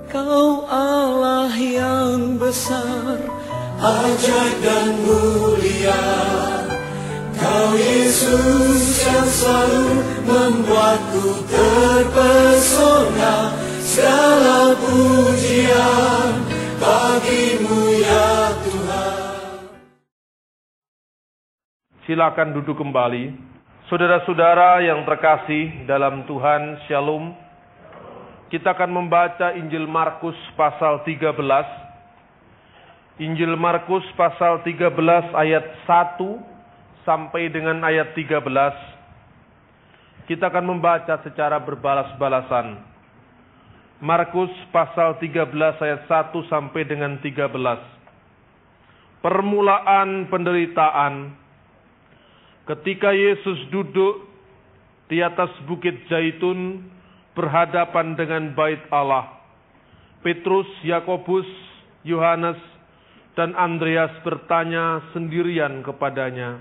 Kau Allah yang besar, ajaib dan mulia. Kau Yesus yang selalu membuatku terpesona. Segala pujian bagimu ya Tuhan. Silakan duduk kembali. Saudara-saudara yang terkasih dalam Tuhan, Shalom. Kita akan membaca Injil Markus pasal 13. Injil Markus pasal 13 ayat 1 sampai dengan ayat 13. Kita akan membaca secara berbalas-balasan. Markus pasal 13 ayat 1 sampai dengan 13. Permulaan penderitaan. Ketika Yesus duduk di atas bukit Zaitun berhadapan dengan bait Allah, Petrus, Yakobus, Yohanes, dan Andreas bertanya sendirian kepadanya,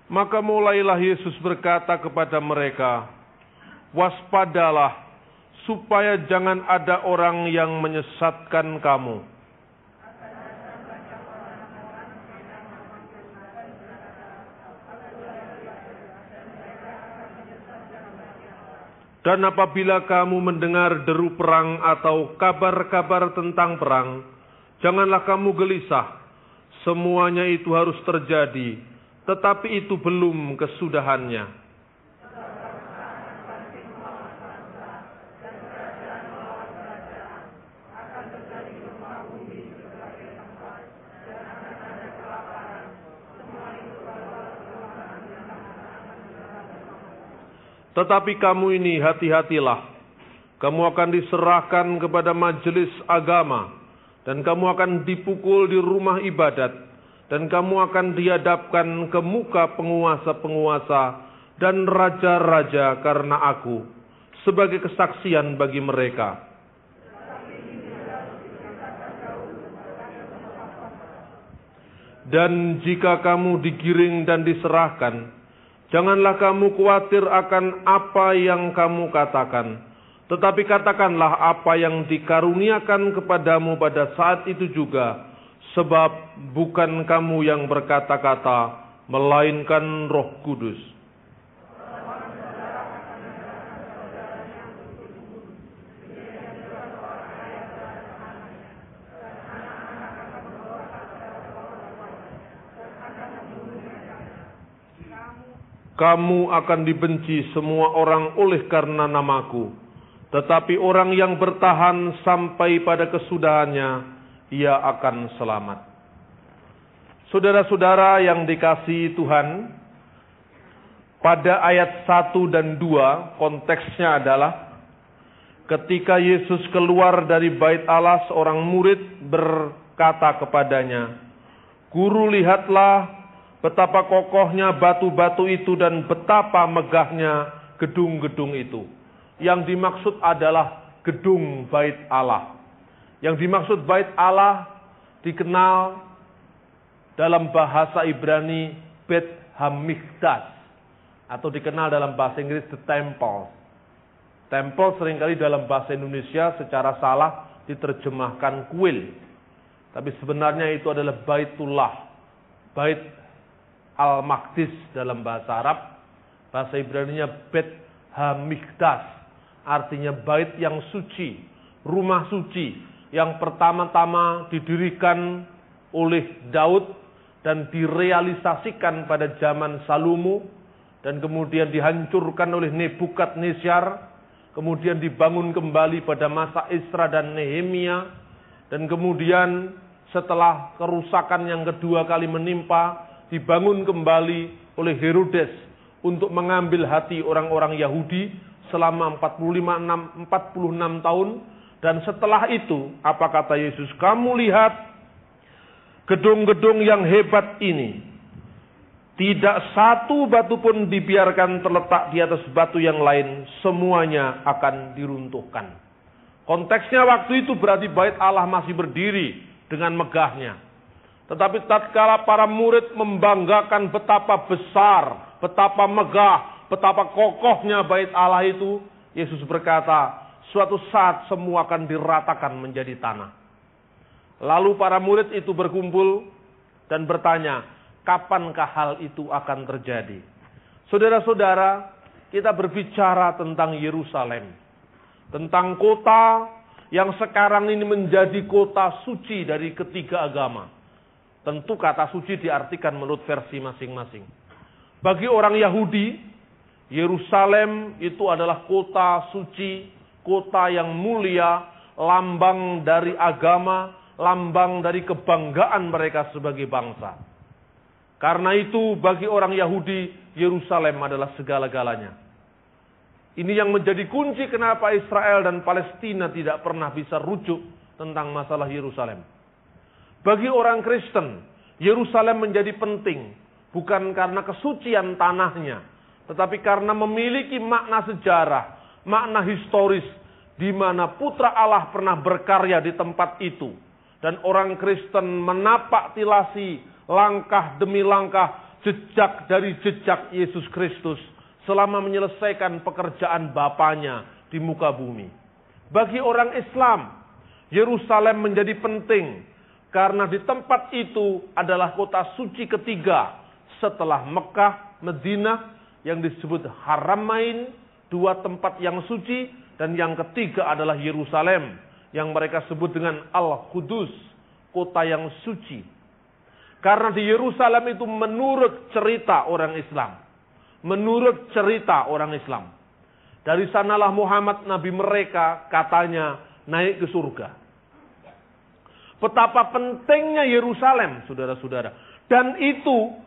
maka mulailah Yesus berkata kepada mereka, waspadalah, supaya jangan ada orang yang menyesatkan kamu. Dan apabila kamu mendengar deru perang atau kabar-kabar tentang perang, janganlah kamu gelisah. Semuanya itu harus terjadi, tetapi itu belum kesudahannya. Tetapi kamu ini hati-hatilah, kamu akan diserahkan kepada majelis agama, dan kamu akan dipukul di rumah ibadat, dan kamu akan dihadapkan ke muka penguasa-penguasa dan raja-raja karena aku, sebagai kesaksian bagi mereka. Dan jika kamu digiring dan diserahkan, janganlah kamu khawatir akan apa yang kamu katakan, tetapi katakanlah apa yang dikaruniakan kepadamu pada saat itu juga, sebab bukan kamu yang berkata-kata, melainkan Roh Kudus. Kamu akan dibenci semua orang oleh karena namaku, tetapi orang yang bertahan sampai pada kesudahannya, ia akan selamat. Saudara-saudara yang dikasihi Tuhan, pada ayat 1 dan 2 konteksnya adalah ketika Yesus keluar dari bait Allah, seorang murid berkata kepadanya, Guru, lihatlah betapa kokohnya batu-batu itu dan betapa megahnya gedung-gedung itu. Yang dimaksud adalah gedung bait Allah. Yang dimaksud bait Allah dikenal dalam bahasa Ibrani Bet Hamikdash, atau dikenal dalam bahasa Inggris the temple. Temple seringkali dalam bahasa Indonesia secara salah diterjemahkan kuil. Tapi sebenarnya itu adalah Baitullah. Bait Al-Maqdis dalam bahasa Arab, bahasa Ibraninya Bet Hamikdash, artinya bait yang suci, rumah suci, yang pertama-tama didirikan oleh Daud dan direalisasikan pada zaman Salomo, dan kemudian dihancurkan oleh Nebukadnezar, kemudian dibangun kembali pada masa Esra dan Nehemia, dan kemudian setelah kerusakan yang kedua kali menimpa, dibangun kembali oleh Herodes untuk mengambil hati orang-orang Yahudi selama 46 tahun. Dan setelah itu, apa kata Yesus? Kamu lihat gedung-gedung yang hebat ini. Tidak satu batu pun dibiarkan terletak di atas batu yang lain. Semuanya akan diruntuhkan. Konteksnya waktu itu berarti bait Allah masih berdiri dengan megahnya. Tetapi tatkala para murid membanggakan betapa besar, betapa megah, betapa kokohnya bait Allah itu, Yesus berkata, suatu saat semua akan diratakan menjadi tanah. Lalu para murid itu berkumpul dan bertanya, kapankah hal itu akan terjadi? Saudara-saudara, kita berbicara tentang Yerusalem. Tentang kota yang sekarang ini menjadi kota suci dari ketiga agama. Tentu kata suci diartikan menurut versi masing-masing. Bagi orang Yahudi, Yerusalem itu adalah kota suci, kota yang mulia, lambang dari agama, lambang dari kebanggaan mereka sebagai bangsa. Karena itu bagi orang Yahudi, Yerusalem adalah segala-galanya. Ini yang menjadi kunci kenapa Israel dan Palestina tidak pernah bisa rujuk tentang masalah Yerusalem. Bagi orang Kristen, Yerusalem menjadi penting, bukan karena kesucian tanahnya, tetapi karena memiliki makna sejarah, makna historis, di mana Putra Allah pernah berkarya di tempat itu. Dan orang Kristen menapak tilasi langkah demi langkah, jejak dari jejak Yesus Kristus selama menyelesaikan pekerjaan Bapanya di muka bumi. Bagi orang Islam, Yerusalem menjadi penting karena di tempat itu adalah kota suci ketiga setelah Mekah, Madinah yang disebut Haramain, dua tempat yang suci, dan yang ketiga adalah Yerusalem yang mereka sebut dengan Al-Qudus, kota yang suci. Karena di Yerusalem itu menurut cerita orang Islam, menurut cerita orang Islam, dari sanalah Muhammad Nabi mereka katanya naik ke surga. Betapa pentingnya Yerusalem, saudara-saudara. Dan itu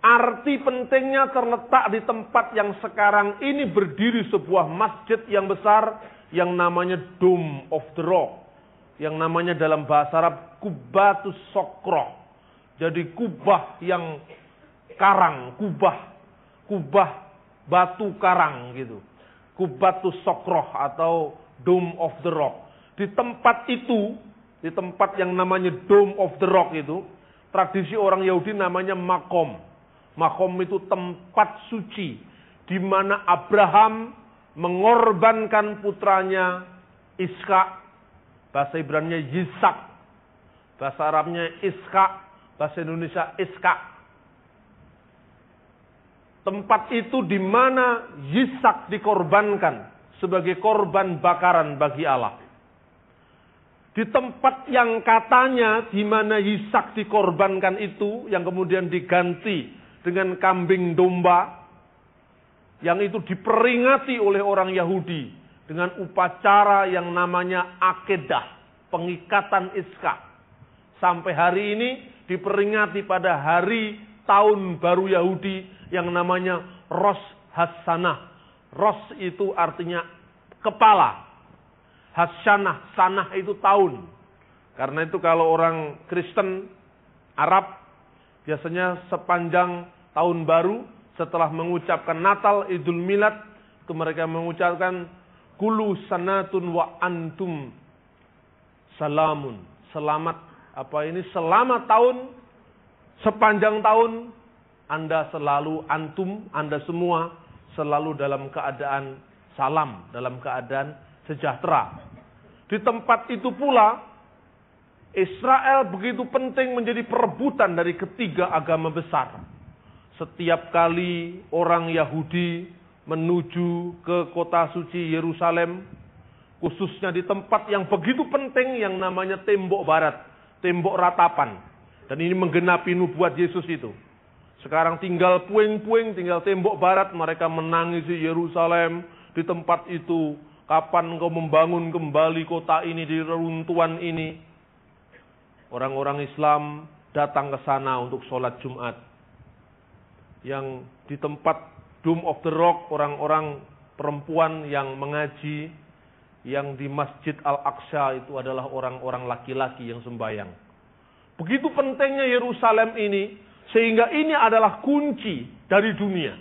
arti pentingnya terletak di tempat yang sekarang ini berdiri sebuah masjid yang besar yang namanya Dome of the Rock. Yang namanya dalam bahasa Arab Kubbatus Sokroh. Jadi kubah yang karang, kubah batu karang gitu. Kubbatus Sokroh atau Dome of the Rock. Di tempat itu, di tempat yang namanya Dome of the Rock itu, tradisi orang Yahudi namanya Makom. Makom itu tempat suci di mana Abraham mengorbankan putranya Ishak, bahasa Ibraninya Yisak, bahasa Arabnya Ishak, bahasa Indonesia Ishak. Tempat itu di mana Yisak dikorbankan sebagai korban bakaran bagi Allah. Di tempat yang katanya di mana Yisak dikorbankan itu, yang kemudian diganti dengan kambing domba, yang itu diperingati oleh orang Yahudi dengan upacara yang namanya akedah, pengikatan Ishak. Sampai hari ini diperingati pada hari tahun baru Yahudi yang namanya Rosh Hashanah. Rosh itu artinya kepala. Hashanah, sanah itu tahun. Karena itu kalau orang Kristen Arab biasanya sepanjang tahun baru setelah mengucapkan Natal, Idul Milad, itu mereka mengucapkan Kulu sanatun wa antum salamun. Selamat selamat tahun, sepanjang tahun Anda selalu, antum, Anda semua selalu dalam keadaan salam, dalam keadaan sejahtera. Di tempat itu pula Israel begitu penting menjadi perebutan dari ketiga agama besar. Setiap kali orang Yahudi menuju ke kota suci Yerusalem, khususnya di tempat yang begitu penting yang namanya tembok barat, tembok ratapan. Dan ini menggenapi nubuat Yesus itu. Sekarang tinggal puing-puing, tinggal tembok barat, mereka menangisi Yerusalem di tempat itu. Kapan engkau membangun kembali kota ini di reruntuhan ini? Orang-orang Islam datang ke sana untuk sholat Jumat. Yang di tempat Dome of the Rock, orang-orang perempuan yang mengaji, yang di Masjid Al-Aqsa itu adalah orang-orang laki-laki yang sembahyang. Begitu pentingnya Yerusalem ini, sehingga ini adalah kunci dari dunia.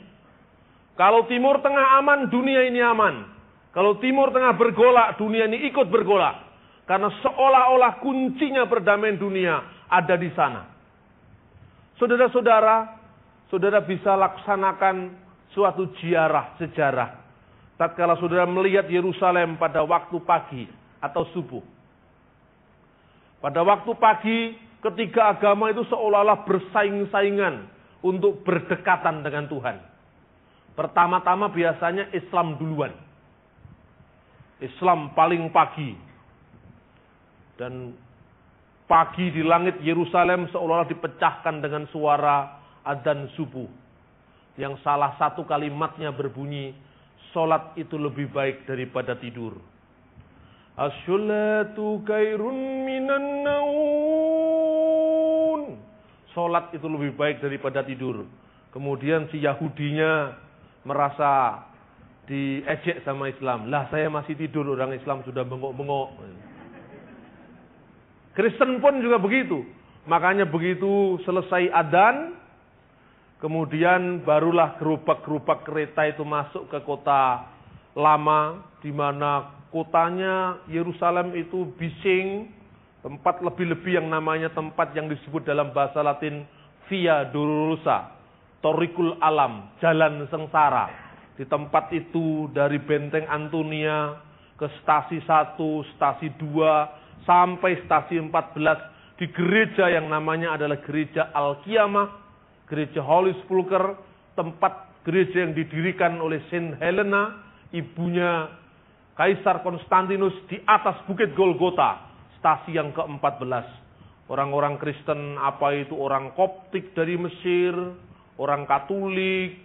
Kalau Timur Tengah aman, dunia ini aman. Kalau Timur Tengah bergolak, dunia ini ikut bergolak. Karena seolah-olah kuncinya perdamaian dunia ada di sana. Saudara-saudara, saudara bisa laksanakan suatu sejarah. Tatkala saudara melihat Yerusalem pada waktu pagi atau subuh. Pada waktu pagi, ketiga agama itu seolah-olah bersaing-saingan untuk berdekatan dengan Tuhan. Pertama-tama biasanya Islam duluan. Islam paling pagi. Dan pagi di langit Yerusalem seolah-olah dipecahkan dengan suara adzan subuh. Yang salah satu kalimatnya berbunyi, "Salat itu lebih baik daripada tidur." As-sholatu khairun minan naum. Salat itu lebih baik daripada tidur. Kemudian si Yahudinya merasa diejek sama Islam. Lah saya masih tidur, orang Islam sudah bengok-bengok. Kristen pun juga begitu. Makanya begitu selesai adzan, kemudian barulah gerobak-gerobak kereta itu masuk ke kota lama, di mana kotanya Yerusalem itu bising, tempat lebih-lebih yang namanya tempat yang disebut dalam bahasa Latin Via Dolorosa, Torikul Alam, jalan sengsara. Di tempat itu dari Benteng Antonia ke stasi 1, stasi 2, sampai stasi 14 di gereja yang namanya adalah gereja Al-Qiyamah, gereja Holy Sepulchre, tempat gereja yang didirikan oleh Saint Helena, ibunya Kaisar Konstantinus, di atas bukit Golgota, stasi yang ke-14. Orang-orang Kristen, apa itu orang Koptik dari Mesir, orang Katolik,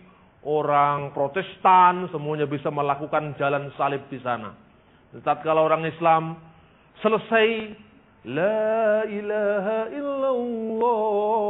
orang Protestan, semuanya bisa melakukan jalan salib di sana. Tatkala orang Islam selesai la ilaha illallah,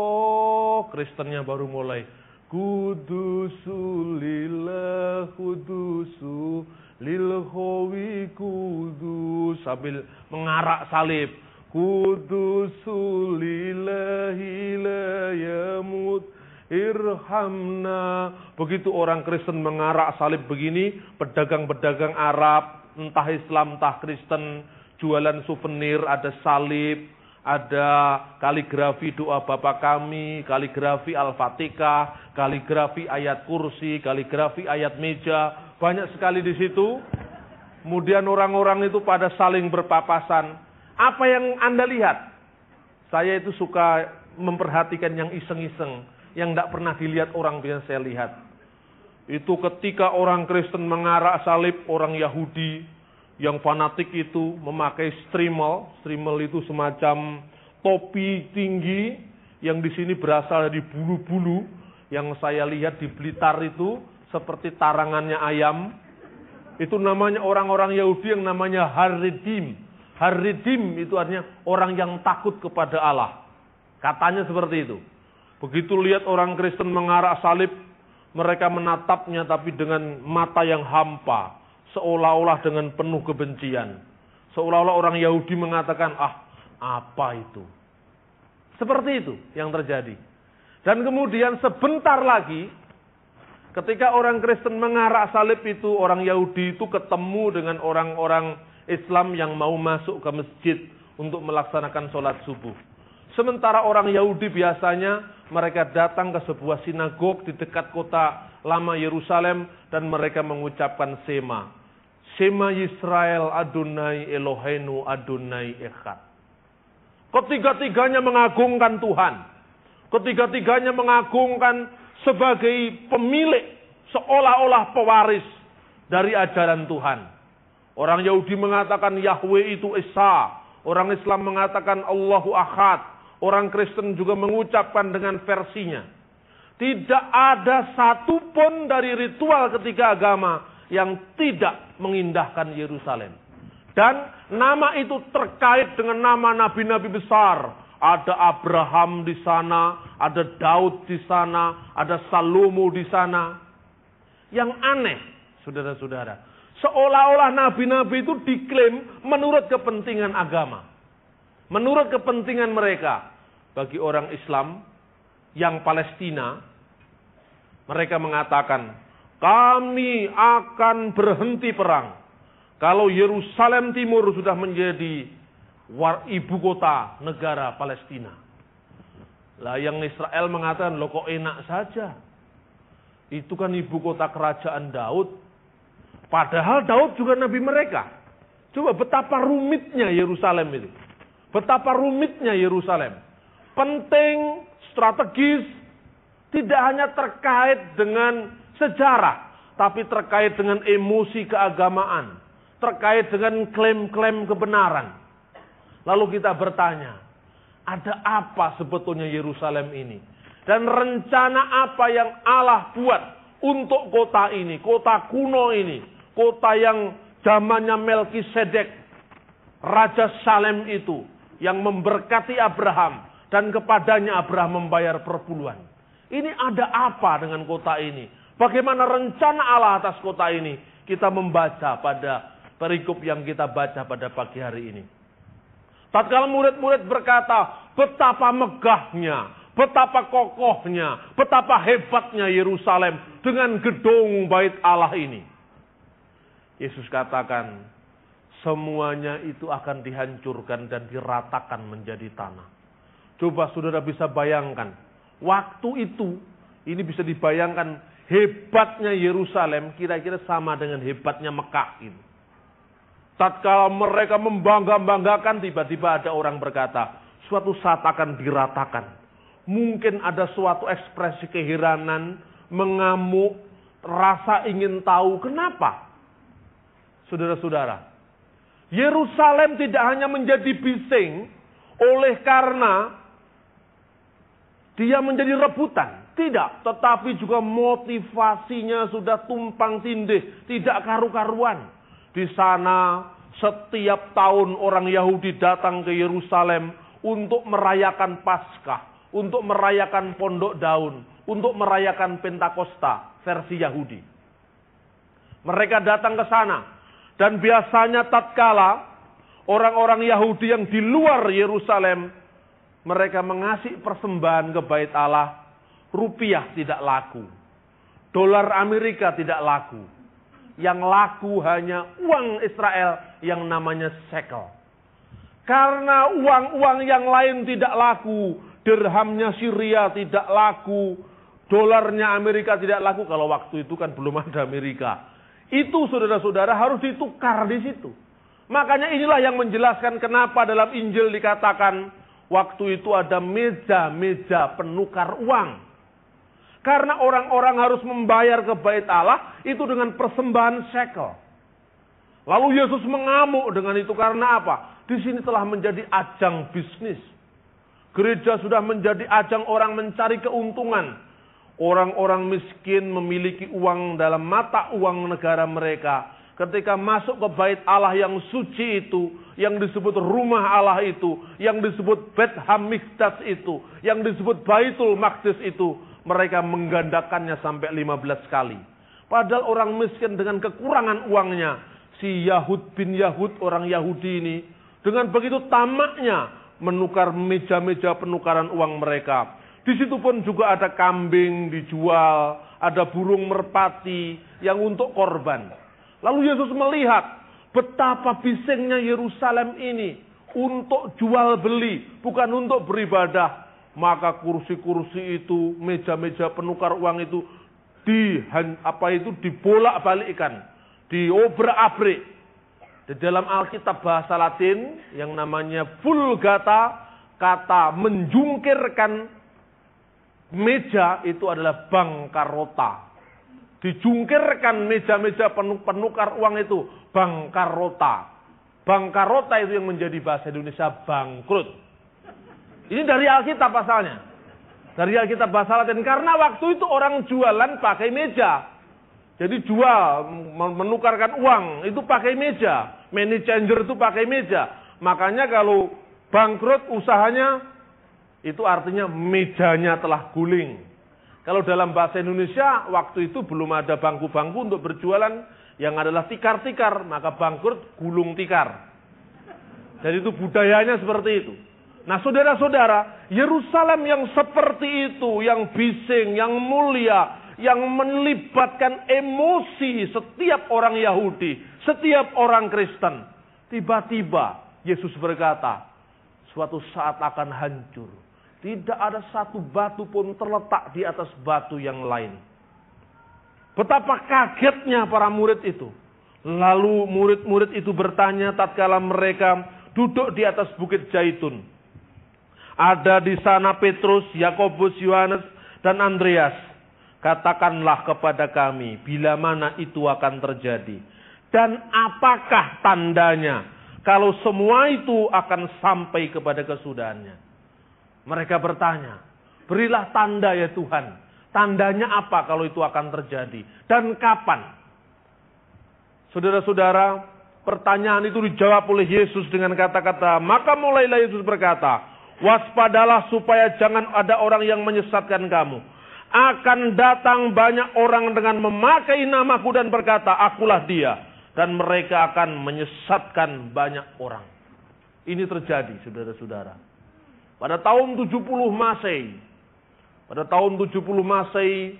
Kristennya baru mulai kudusulillah kudusu lil hawi kudus, sambil mengarak salib. Kudusulillahi la yamut irhamna. Begitu orang Kristen mengarak salib begini, pedagang-pedagang Arab, entah Islam entah Kristen, jualan souvenir, ada salib, ada kaligrafi doa Bapa Kami, kaligrafi Al-Fatihah, kaligrafi ayat kursi, kaligrafi ayat meja, banyak sekali di situ. Kemudian orang-orang itu pada saling berpapasan. Apa yang Anda lihat? Saya itu suka memperhatikan yang iseng-iseng, yang tidak pernah dilihat orang biasa saya lihat. Itu ketika orang Kristen mengarak salib, orang Yahudi yang fanatik itu memakai strimel. Strimel itu semacam topi tinggi yang di sini berasal dari bulu-bulu yang saya lihat di Blitar itu seperti tarangannya ayam. Itu namanya orang-orang Yahudi yang namanya Haredim. Haredim itu artinya orang yang takut kepada Allah. Katanya seperti itu. Begitu lihat orang Kristen mengarak salib, mereka menatapnya tapi dengan mata yang hampa, seolah-olah dengan penuh kebencian. Seolah-olah orang Yahudi mengatakan, apa itu? Seperti itu yang terjadi. Dan kemudian sebentar lagi, ketika orang Kristen mengarak salib itu, orang Yahudi itu ketemu dengan orang-orang Islam yang mau masuk ke masjid untuk melaksanakan sholat subuh. Sementara orang Yahudi biasanya mereka datang ke sebuah sinagog di dekat kota lama Yerusalem dan mereka mengucapkan Shema. Shema Yisrael Adonai Eloheinu Adonai Echad. Ketiga-tiganya mengagungkan Tuhan. Ketiga-tiganya mengagungkan sebagai pemilik, seolah-olah pewaris dari ajaran Tuhan. Orang Yahudi mengatakan Yahweh itu Esa. Orang Islam mengatakan Allahu Ahad. Orang Kristen juga mengucapkan dengan versinya. Tidak ada satupun dari ritual ketiga agama yang tidak mengindahkan Yerusalem. Dan nama itu terkait dengan nama nabi-nabi besar. Ada Abraham di sana, ada Daud di sana, ada Salomo di sana. Yang aneh, saudara-saudara, seolah-olah nabi-nabi itu diklaim menurut kepentingan agama. Menurut kepentingan mereka. Bagi orang Islam yang Palestina, mereka mengatakan, kami akan berhenti perang kalau Yerusalem Timur sudah menjadi ibu kota negara Palestina. Lah yang Israel mengatakan, loh kok enak saja. Itu kan ibu kota kerajaan Daud. Padahal Daud juga nabi mereka. Coba betapa rumitnya Yerusalem itu. Betapa rumitnya Yerusalem. Penting, strategis, tidak hanya terkait dengan sejarah, tapi terkait dengan emosi keagamaan, terkait dengan klaim-klaim kebenaran. Lalu kita bertanya, ada apa sebetulnya Yerusalem ini? Dan rencana apa yang Allah buat untuk kota ini, kota kuno ini, kota yang zamannya Melkisedek, Raja Salem itu, yang memberkati Abraham, dan kepadanya Abraham membayar perpuluhan. Ini ada apa dengan kota ini? Bagaimana rencana Allah atas kota ini? Kita membaca pada perikop yang kita baca pada pagi hari ini. Tatkala murid-murid berkata, betapa megahnya, betapa kokohnya, betapa hebatnya Yerusalem dengan gedung bait Allah ini. Yesus katakan, semuanya itu akan dihancurkan dan diratakan menjadi tanah. Coba saudara bisa bayangkan, waktu itu, ini bisa dibayangkan hebatnya Yerusalem kira-kira sama dengan hebatnya Mekah itu. Tatkala mereka membangga-banggakan, tiba-tiba ada orang berkata, suatu saat akan diratakan. Mungkin ada suatu ekspresi keheranan, mengamuk, rasa ingin tahu kenapa. Saudara-saudara, Yerusalem tidak hanya menjadi bising oleh karena dia menjadi rebutan. Tidak, tetapi juga motivasinya sudah tumpang tindih, tidak karu-karuan. Di sana setiap tahun orang Yahudi datang ke Yerusalem untuk merayakan Paskah, untuk merayakan Pondok Daun, untuk merayakan Pentakosta versi Yahudi. Mereka datang ke sana dan biasanya tatkala orang-orang Yahudi yang di luar Yerusalem mereka mengasih persembahan ke bait Allah, rupiah tidak laku, dolar Amerika tidak laku. Yang laku hanya uang Israel yang namanya shekel. Karena uang-uang yang lain tidak laku, dirhamnya Syria tidak laku, dolarnya Amerika tidak laku. Kalau waktu itu kan belum ada Amerika. Itu saudara-saudara harus ditukar di situ. Makanya inilah yang menjelaskan kenapa dalam Injil dikatakan waktu itu ada meja-meja penukar uang. Karena orang-orang harus membayar ke bait Allah itu dengan persembahan shekel. Lalu Yesus mengamuk dengan itu karena apa? Di sini telah menjadi ajang bisnis. Gereja sudah menjadi ajang orang mencari keuntungan. Orang-orang miskin memiliki uang dalam mata uang negara mereka. Ketika masuk ke bait Allah yang suci itu, yang disebut rumah Allah itu, yang disebut Bet Hamikdas itu, yang disebut Baitul Maqdis itu, mereka menggandakannya sampai 15 kali. Padahal orang miskin dengan kekurangan uangnya, si Yahud bin Yahud, orang Yahudi ini, dengan begitu tamaknya menukar meja-meja penukaran uang mereka. Di situ pun juga ada kambing dijual, ada burung merpati yang untuk korban. Lalu Yesus melihat betapa bisingnya Yerusalem ini untuk jual beli, bukan untuk beribadah. Maka kursi-kursi itu, meja-meja penukar uang itu dibolak-balikkan, diobrak-abrik. Di dalam Alkitab bahasa Latin yang namanya Vulgata, kata menjungkirkan meja itu adalah bankarota. Dijungkirkan meja-meja penukar uang itu bankarota. Bankarota itu yang menjadi bahasa Indonesia bangkrut. Ini dari Alkitab asalnya. Dari Alkitab bahasa Latin. Karena waktu itu orang jualan pakai meja. Jadi jual, menukarkan uang, itu pakai meja. Money changer itu pakai meja. Makanya kalau bangkrut usahanya, itu artinya mejanya telah guling. Kalau dalam bahasa Indonesia, waktu itu belum ada bangku-bangku untuk berjualan, yang adalah tikar-tikar, maka bangkrut gulung tikar. Jadi itu budayanya seperti itu. Nah saudara-saudara, Yerusalem yang seperti itu, yang bising, yang mulia, yang melibatkan emosi setiap orang Yahudi, setiap orang Kristen. Tiba-tiba Yesus berkata, suatu saat akan hancur. Tidak ada satu batu pun terletak di atas batu yang lain. Betapa kagetnya para murid itu. Lalu murid-murid itu bertanya tatkala mereka duduk di atas bukit Zaitun. Ada di sana Petrus, Yakobus, Yohanes, dan Andreas. Katakanlah kepada kami, bila mana itu akan terjadi. Dan apakah tandanya kalau semua itu akan sampai kepada kesudahannya. Mereka bertanya, berilah tanda ya Tuhan. Tandanya apa kalau itu akan terjadi? Dan kapan? Saudara-saudara, pertanyaan itu dijawab oleh Yesus dengan kata-kata, maka mulailah Yesus berkata, waspadalah supaya jangan ada orang yang menyesatkan kamu. Akan datang banyak orang dengan memakai namaku dan berkata, akulah dia. Dan mereka akan menyesatkan banyak orang. Ini terjadi, saudara-saudara. Pada tahun 70 Masehi,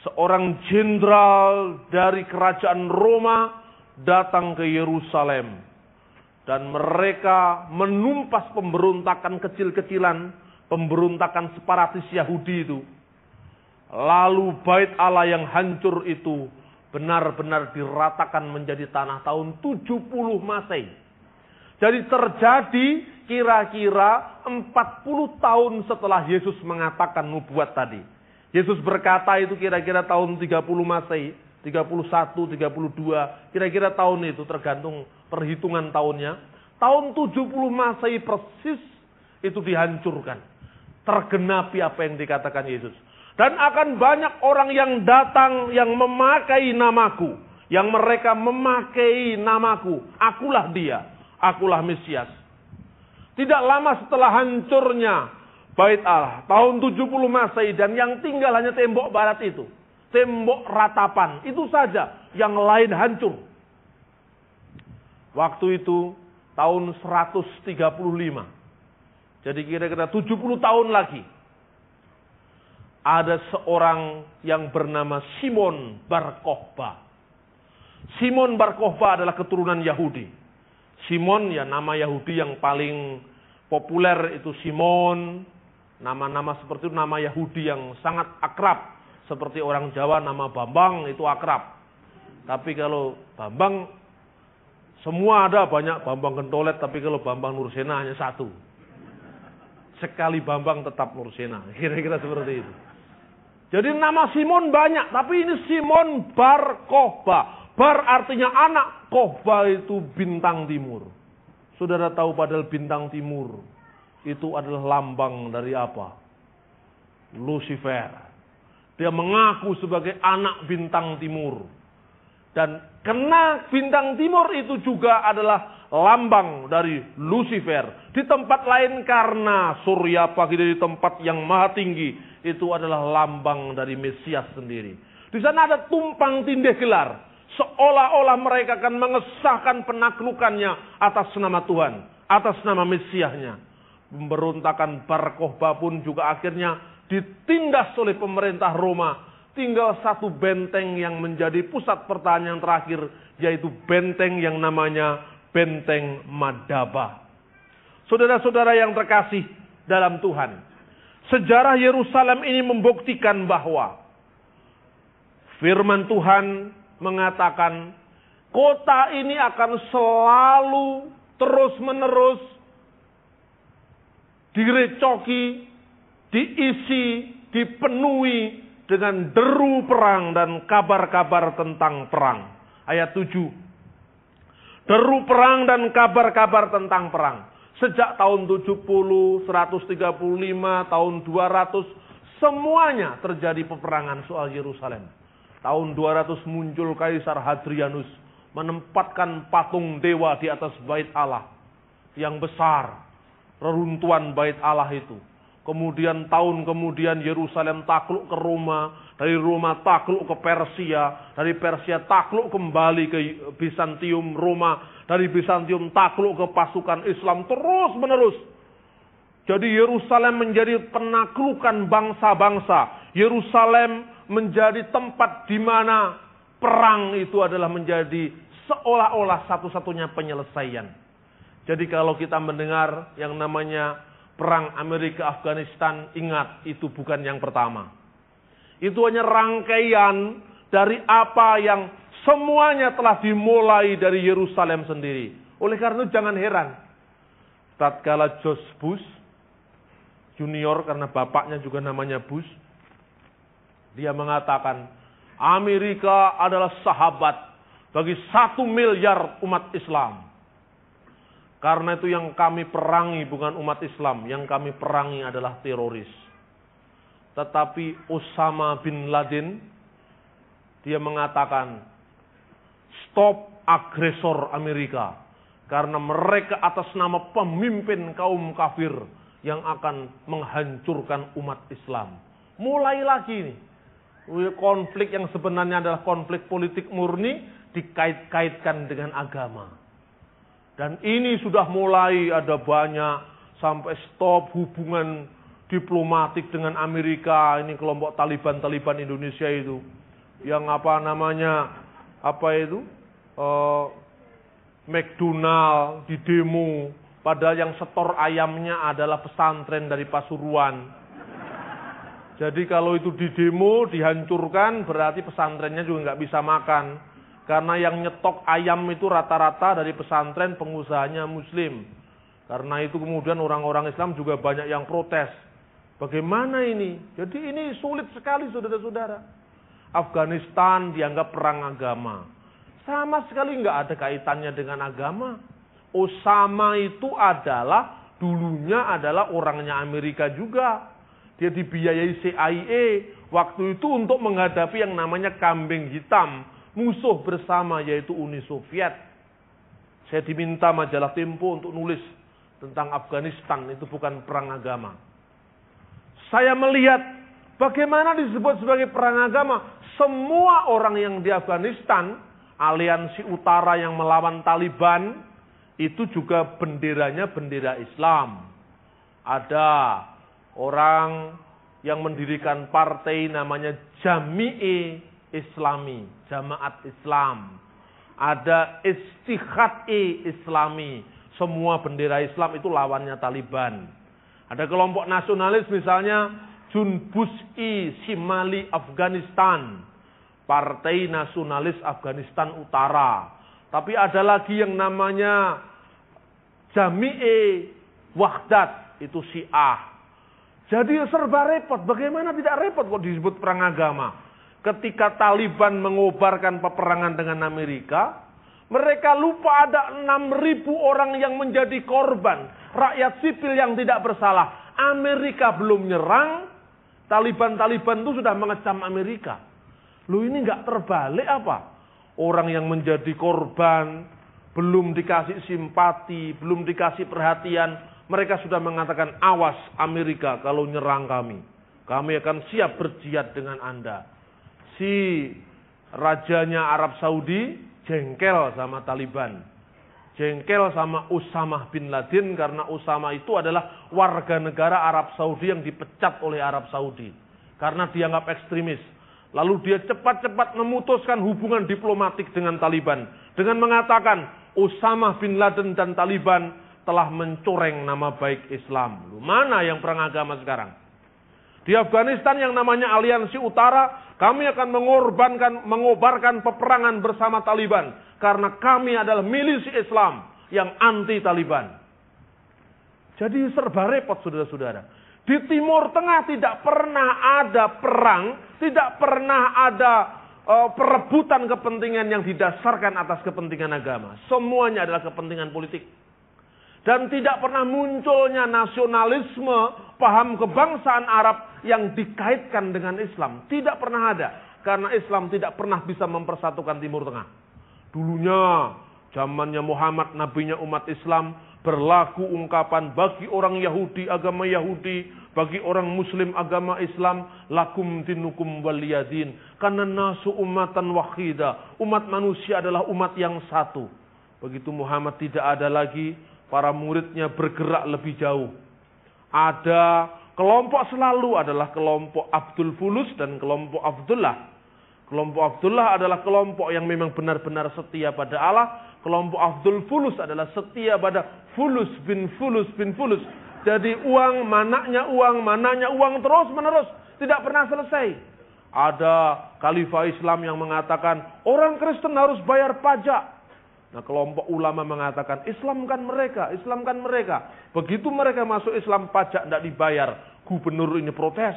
seorang jenderal dari kerajaan Roma datang ke Yerusalem. Dan mereka menumpas pemberontakan kecil-kecilan, pemberontakan separatis Yahudi itu. Lalu bait Allah yang hancur itu benar-benar diratakan menjadi tanah tahun 70 Masehi. Jadi terjadi kira-kira 40 tahun setelah Yesus mengatakan nubuat tadi. Yesus berkata itu kira-kira tahun 30 Masehi, 31, 32, kira-kira tahun itu tergantung perhitungan tahunnya. Tahun 70 Masehi persis itu dihancurkan. Tergenapi apa yang dikatakan Yesus. Dan akan banyak orang yang datang yang memakai namaku. Yang mereka memakai namaku. Akulah dia. Akulah Mesias. Tidak lama setelah hancurnya bait Allah. Tahun 70 Masehi. Dan yang tinggal hanya tembok barat itu. Tembok ratapan. Itu saja. Yang lain hancur. Waktu itu tahun 135. Jadi kira-kira 70 tahun lagi. Ada seorang yang bernama Simon Bar Kokhba. Simon Bar Kokhba adalah keturunan Yahudi. Simon ya nama Yahudi yang paling populer itu Simon. Nama-nama seperti itu nama Yahudi yang sangat akrab. Seperti orang Jawa nama Bambang itu akrab. Tapi kalau Bambang semua ada banyak Bambang Gentolet. Tapi kalau Bambang Nursena hanya satu. Sekali Bambang tetap Nursena. Kira-kira seperti itu. Jadi nama Simon banyak. Tapi ini Simon Bar Kokhba. Bar artinya anak, Kokhba itu bintang timur. Saudara tahu padahal bintang timur itu adalah lambang dari apa? Lucifer. Dia mengaku sebagai anak bintang timur. Dan karena bintang timur itu juga adalah lambang dari Lucifer. Di tempat lain karena Surya pagi dari tempat yang maha tinggi. Itu adalah lambang dari Mesias sendiri. Di sana ada tumpang tindih gelar. Seolah-olah mereka akan mengesahkan penaklukannya atas nama Tuhan. Atas nama Mesiasnya. Pemberontakan Bar Kokhba pun juga akhirnya ditindas oleh pemerintah Roma. Tinggal satu benteng yang menjadi pusat pertanyaan terakhir. Yaitu benteng yang namanya Benteng Madaba. Saudara-saudara yang terkasih dalam Tuhan. Sejarah Yerusalem ini membuktikan bahwa firman Tuhan mengatakan kota ini akan selalu terus-menerus direcoki, diisi, dipenuhi dengan deru perang dan kabar-kabar tentang perang. Ayat 7. Deru perang dan kabar-kabar tentang perang. Sejak tahun 70, 135, tahun 200, semuanya terjadi peperangan soal Yerusalem. Tahun 200 muncul Kaisar Hadrianus menempatkan patung dewa di atas bait Allah yang besar, reruntuhan bait Allah itu. Kemudian tahun kemudian Yerusalem takluk ke Roma, dari Roma takluk ke Persia, dari Persia takluk kembali ke Bizantium Roma, dari Bizantium takluk ke pasukan Islam terus menerus. Jadi Yerusalem menjadi penaklukan bangsa-bangsa. Yerusalem menjadi tempat di mana perang itu adalah menjadi seolah-olah satu-satunya penyelesaian. Jadi kalau kita mendengar yang namanya perang Amerika Afghanistan, ingat itu bukan yang pertama. Itu hanya rangkaian dari apa yang semuanya telah dimulai dari Yerusalem sendiri. Oleh karena itu jangan heran. Tatkala George Bush Junior, karena bapaknya juga namanya Bush, dia mengatakan, Amerika adalah sahabat bagi 1 miliar umat Islam. Karena itu yang kami perangi bukan umat Islam, yang kami perangi adalah teroris. Tetapi Osama bin Laden, dia mengatakan, stop agresor Amerika. Karena mereka atas nama pemimpin kaum kafir yang akan menghancurkan umat Islam. Mulai lagi nih. Konflik yang sebenarnya adalah konflik politik murni dikait-kaitkan dengan agama. Dan ini sudah mulai ada banyak sampai stop hubungan diplomatik dengan Amerika. Ini kelompok Taliban Indonesia itu. Yang McDonald di demo. Padahal yang setor ayamnya adalah pesantren dari Pasuruan. Jadi kalau itu di demo, dihancurkan, berarti pesantrennya juga nggak bisa makan. Karena yang nyetok ayam itu rata-rata dari pesantren pengusahanya Muslim. Karena itu kemudian orang-orang Islam juga banyak yang protes. Bagaimana ini? Jadi ini sulit sekali saudara-saudara. Afghanistan dianggap perang agama. Sama sekali nggak ada kaitannya dengan agama. Osama itu dulunya adalah orangnya Amerika juga. Dia dibiayai CIA waktu itu untuk menghadapi yang namanya kambing hitam. Musuh bersama yaitu Uni Soviet. Saya diminta majalah Tempo untuk nulis tentang Afghanistan. Itu bukan perang agama. Saya melihat bagaimana disebut sebagai perang agama. Semua orang yang di Afghanistan, aliansi utara yang melawan Taliban, itu juga benderanya bendera Islam. Ada orang yang mendirikan partai namanya Jami'e Islami, Jamaat Islam. Ada Istihad-e Islami, semua bendera Islam itu lawannya Taliban. Ada kelompok nasionalis misalnya Junbus-i Shimali Afghanistan, Partai Nasionalis Afghanistan Utara. Tapi ada lagi yang namanya Jami'e Wahdat, itu Syiah. Jadi serba repot. Bagaimana tidak repot kok disebut perang agama? Ketika Taliban mengobarkan peperangan dengan Amerika, mereka lupa ada 6.000 orang yang menjadi korban. Rakyat sipil yang tidak bersalah. Amerika belum nyerang, Taliban itu sudah mengecam Amerika. Loh ini nggak terbalik apa? Orang yang menjadi korban, belum dikasih simpati, belum dikasih perhatian, mereka sudah mengatakan, awas Amerika kalau nyerang kami. Kami akan siap berjihad dengan Anda. Si rajanya Arab Saudi jengkel sama Taliban. Jengkel sama Osama bin Laden karena Osama itu adalah warga negara Arab Saudi yang dipecat oleh Arab Saudi. Karena dianggap ekstremis. Lalu dia cepat-cepat memutuskan hubungan diplomatik dengan Taliban. Dengan mengatakan, Osama bin Laden dan Taliban telah mencoreng nama baik Islam. Mana yang perang agama sekarang? Di Afghanistan yang namanya Aliansi Utara, kami akan mengobarkan peperangan bersama Taliban. Karena kami adalah milisi Islam yang anti-Taliban. Jadi serba repot saudara-saudara. Di Timur Tengah tidak pernah ada perang, tidak pernah ada perebutan kepentingan yang didasarkan atas kepentingan agama. Semuanya adalah kepentingan politik. Dan tidak pernah munculnya nasionalisme, paham kebangsaan Arab yang dikaitkan dengan Islam. Tidak pernah ada. Karena Islam tidak pernah bisa mempersatukan Timur Tengah. Dulunya, zamannya Muhammad, nabinya umat Islam, berlaku ungkapan bagi orang Yahudi, agama Yahudi, bagi orang Muslim, agama Islam, lakum dinukum waliyadin. Karena nasu umatan wahida. Umat manusia adalah umat yang satu. Begitu Muhammad tidak ada lagi, para muridnya bergerak lebih jauh. Ada kelompok selalu adalah kelompok Abdul Fulus dan kelompok Abdullah. Kelompok Abdullah adalah kelompok yang memang benar-benar setia pada Allah. Kelompok Abdul Fulus adalah setia pada Fulus bin Fulus bin Fulus. Jadi mananya uang terus menerus. Tidak pernah selesai. Ada khalifah Islam yang mengatakan orang Kristen harus bayar pajak. Nah, kelompok ulama mengatakan Islamkan mereka. Begitu mereka masuk Islam, pajak tidak dibayar. Gubernur ini protes.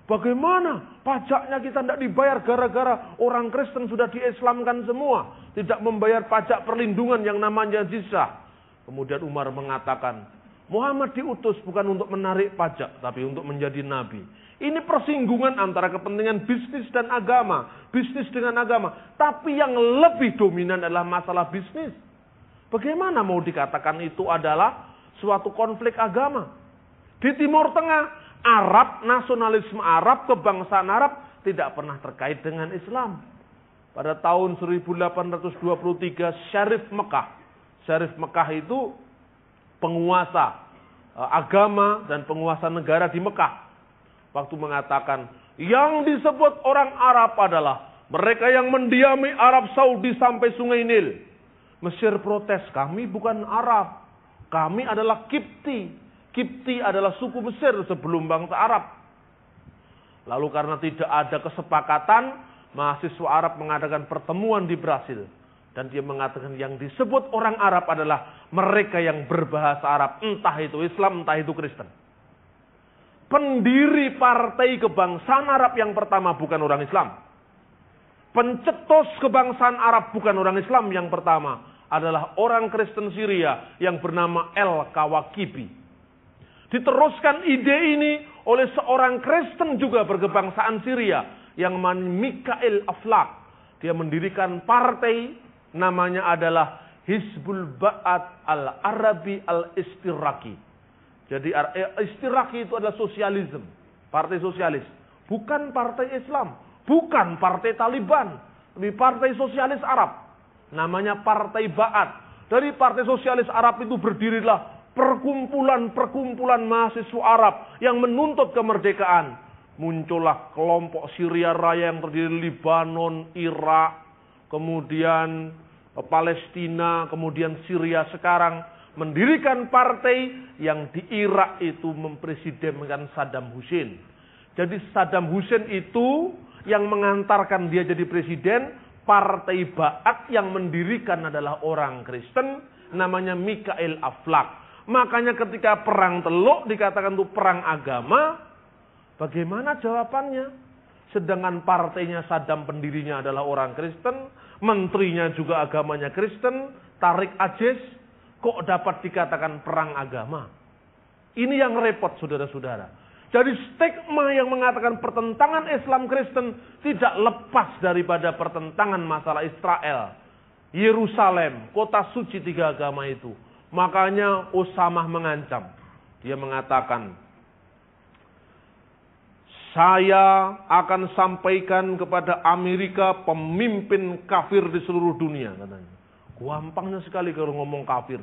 Bagaimana pajaknya kita tidak dibayar gara-gara orang Kristen sudah diislamkan semua. Tidak membayar pajak perlindungan yang namanya jizyah. Kemudian Umar mengatakan, Muhammad diutus bukan untuk menarik pajak, tapi untuk menjadi nabi. Ini persinggungan antara kepentingan bisnis dan agama. Bisnis dengan agama. Tapi yang lebih dominan adalah masalah bisnis. Bagaimana mau dikatakan itu adalah suatu konflik agama? Di Timur Tengah, Arab, nasionalisme Arab, kebangsaan Arab tidak pernah terkait dengan Islam. Pada tahun 1823, Syarif Mekah itu penguasa agama dan penguasa negara di Mekah. Waktu mengatakan, yang disebut orang Arab adalah mereka yang mendiami Arab Saudi sampai Sungai Nil. Mesir protes, kami bukan Arab, kami adalah Kipti. Kipti adalah suku Mesir sebelum bangsa Arab. Lalu karena tidak ada kesepakatan, mahasiswa Arab mengadakan pertemuan di Brasil. Dan dia mengatakan yang disebut orang Arab adalah mereka yang berbahasa Arab. Entah itu Islam, entah itu Kristen. Pendiri partai kebangsaan Arab yang pertama bukan orang Islam. Pencetus kebangsaan Arab bukan orang Islam yang pertama. Adalah orang Kristen Syria yang bernama El-Kawakibi. Diteruskan ide ini oleh seorang Kristen juga berkebangsaan Syria yang namanya Mikhail Aflaq. Dia mendirikan partai namanya adalah Hizbul Ba'ath Al-Arabi Al-Istiraki. Jadi Istiraki itu adalah sosialisme, partai sosialis. Bukan partai Islam, bukan partai Taliban, tapi partai sosialis Arab. Namanya Partai Ba'ath. Dari partai sosialis Arab itu berdirilah perkumpulan mahasiswa Arab yang menuntut kemerdekaan. Muncullah kelompok Syria Raya yang terdiri dari Lebanon, Irak, kemudian Palestina, kemudian Syria sekarang. Mendirikan partai yang di Irak itu mempresidenkan Saddam Hussein. Jadi Saddam Hussein itu yang mengantarkan dia jadi presiden. Partai Ba'ath yang mendirikan adalah orang Kristen, namanya Mikhail Aflaq. Makanya ketika perang Teluk dikatakan itu perang agama. Bagaimana jawabannya? Sedangkan partainya Saddam pendirinya adalah orang Kristen. Menterinya juga agamanya Kristen. Tariq Aziz. Kok dapat dikatakan perang agama? Ini yang repot saudara-saudara. Jadi stigma yang mengatakan pertentangan Islam Kristen tidak lepas daripada pertentangan masalah Israel. Yerusalem, kota suci tiga agama itu. Makanya Usamah mengancam. Dia mengatakan, saya akan sampaikan kepada Amerika pemimpin kafir di seluruh dunia. Katanya. Gampangnya sekali kalau ngomong kafir.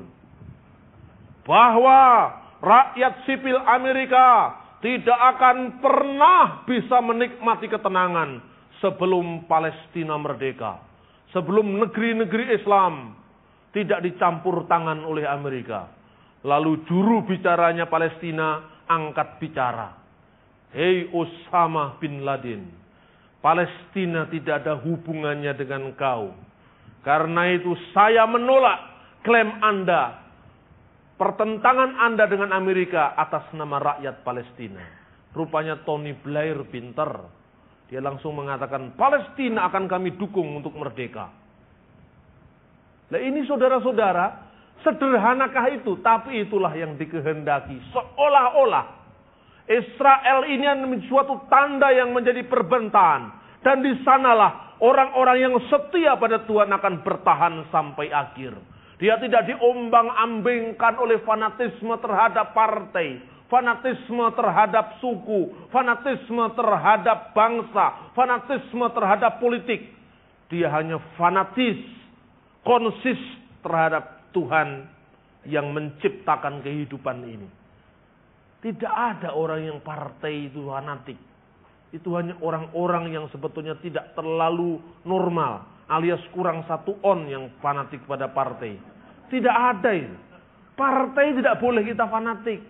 Bahwa rakyat sipil Amerika tidak akan pernah bisa menikmati ketenangan sebelum Palestina merdeka. Sebelum negeri-negeri Islam tidak dicampur tangan oleh Amerika. Lalu juru bicaranya Palestina angkat bicara. Hei Osama bin Laden, Palestina tidak ada hubungannya dengan kau. Karena itu saya menolak klaim Anda, pertentangan Anda dengan Amerika atas nama rakyat Palestina. Rupanya Tony Blair pinter. Dia langsung mengatakan Palestina akan kami dukung untuk merdeka. Nah ini saudara-saudara, sederhanakah itu? Tapi itulah yang dikehendaki. Seolah-olah Israel ini suatu tanda yang menjadi perbentaan. Dan di sanalah orang-orang yang setia pada Tuhan akan bertahan sampai akhir. Dia tidak diombang-ambingkan oleh fanatisme terhadap partai, fanatisme terhadap suku, fanatisme terhadap bangsa, fanatisme terhadap politik. Dia hanya fanatis, konsis terhadap Tuhan yang menciptakan kehidupan ini. Tidak ada orang yang partai itu fanatik. Itu hanya orang-orang yang sebetulnya tidak terlalu normal, alias kurang satu on yang fanatik pada partai. Tidak ada itu. Partai tidak boleh kita fanatik.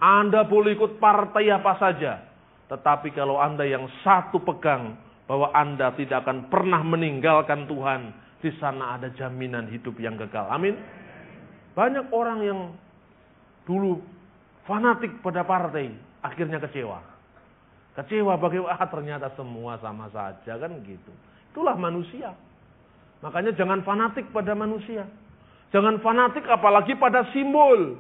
Anda boleh ikut partai apa saja. Tetapi kalau Anda yang satu pegang bahwa Anda tidak akan pernah meninggalkan Tuhan, di sana ada jaminan hidup yang kekal. Amin. Banyak orang yang dulu fanatik pada partai, akhirnya kecewa. Kecewa bagaimana ternyata semua sama saja kan gitu. Itulah manusia. Makanya jangan fanatik pada manusia. Jangan fanatik apalagi pada simbol.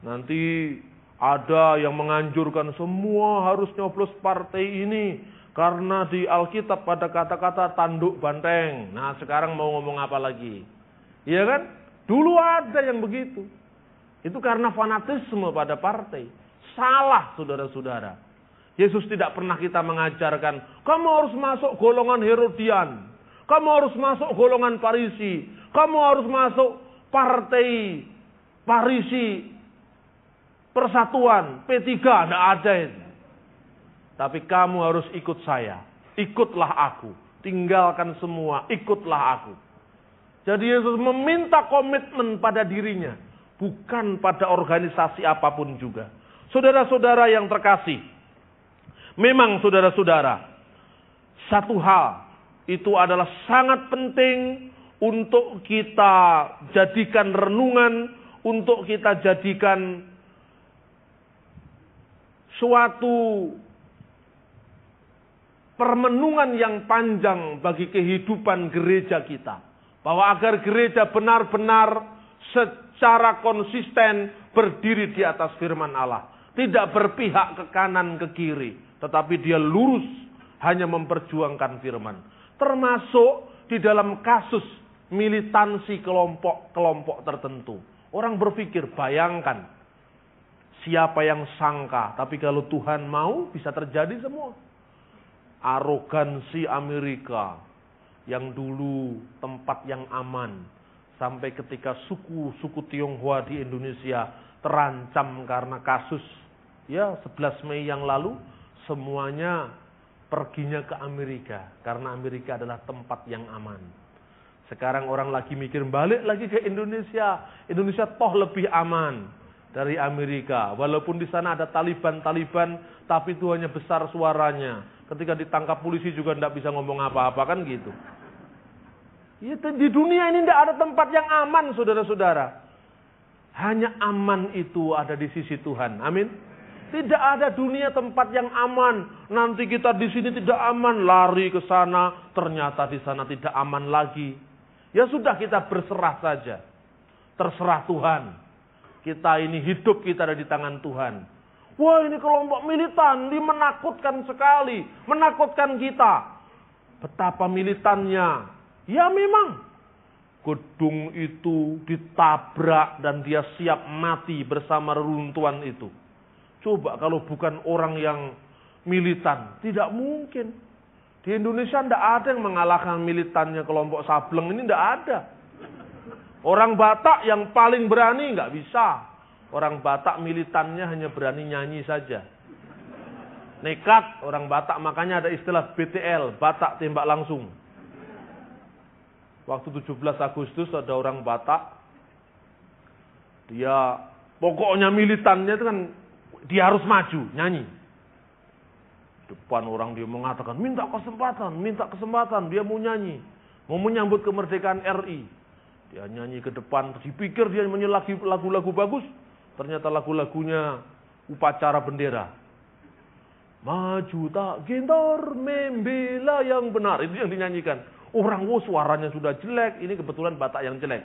Nanti ada yang menganjurkan semua harus nyoblos partai ini. Karena di Alkitab pada kata-kata tanduk banteng. Nah sekarang mau ngomong apa lagi? Iya kan? Dulu ada yang begitu. Itu karena fanatisme pada partai. Salah saudara-saudara. Yesus tidak pernah kita mengajarkan, kamu harus masuk golongan Herodian. Kamu harus masuk golongan Farisi. Kamu harus masuk partai Farisi Persatuan, P3, tidak ada itu. Tapi kamu harus ikut saya. Ikutlah aku. Tinggalkan semua, ikutlah aku. Jadi Yesus meminta komitmen pada dirinya. Bukan pada organisasi apapun juga. Saudara-saudara yang terkasih. Memang saudara-saudara. Satu hal. Itu adalah sangat penting untuk kita jadikan renungan. Untuk kita jadikan suatu permenungan yang panjang bagi kehidupan gereja kita. Bahwa agar gereja benar-benar secara konsisten berdiri di atas firman Allah. Tidak berpihak ke kanan ke kiri. Tetapi dia lurus hanya memperjuangkan firman. Termasuk di dalam kasus militansi kelompok-kelompok tertentu. Orang berpikir, bayangkan. Siapa yang sangka, tapi kalau Tuhan mau bisa terjadi semua. Arogansi Amerika yang dulu tempat yang aman. Sampai ketika suku Tionghoa di Indonesia terancam karena kasus 11 Mei yang lalu. Semuanya perginya ke Amerika. Karena Amerika adalah tempat yang aman. Sekarang orang lagi mikir balik lagi ke Indonesia. Indonesia toh lebih aman dari Amerika. Walaupun di sana ada Taliban, tapi itu hanya besar suaranya. Ketika ditangkap polisi juga tidak bisa ngomong apa-apa kan gitu. Ya, di dunia ini tidak ada tempat yang aman saudara-saudara. Hanya aman itu ada di sisi Tuhan. Amin. Tidak ada dunia tempat yang aman. Nanti kita di sini tidak aman, lari ke sana, ternyata di sana tidak aman lagi. Ya sudah kita berserah saja. Terserah Tuhan. Kita ini hidup kita ada di tangan Tuhan. Wah ini kelompok militan, ini menakutkan sekali. Menakutkan kita. Betapa militannya. Ya memang. Gedung itu ditabrak dan dia siap mati bersama reruntuhan itu. Coba kalau bukan orang yang militan. Tidak mungkin. Di Indonesia tidak ada yang mengalahkan militannya kelompok Sableng ini, tidak ada. Orang Batak yang paling berani nggak bisa. Orang Batak militannya hanya berani nyanyi saja. Nekat orang Batak, makanya ada istilah BTL, Batak tembak langsung. Waktu 17 Agustus ada orang Batak, dia pokoknya militannya itu kan dia harus maju, nyanyi. Depan orang dia mengatakan, minta kesempatan, dia mau nyanyi. Mau menyambut kemerdekaan RI. Dia nyanyi ke depan, dipikir dia menyanyi lagu-lagu bagus. Ternyata lagu-lagunya upacara bendera. Maju tak gentar, membela yang benar. Itu yang dinyanyikan. Orang suaranya sudah jelek, ini kebetulan Batak yang jelek.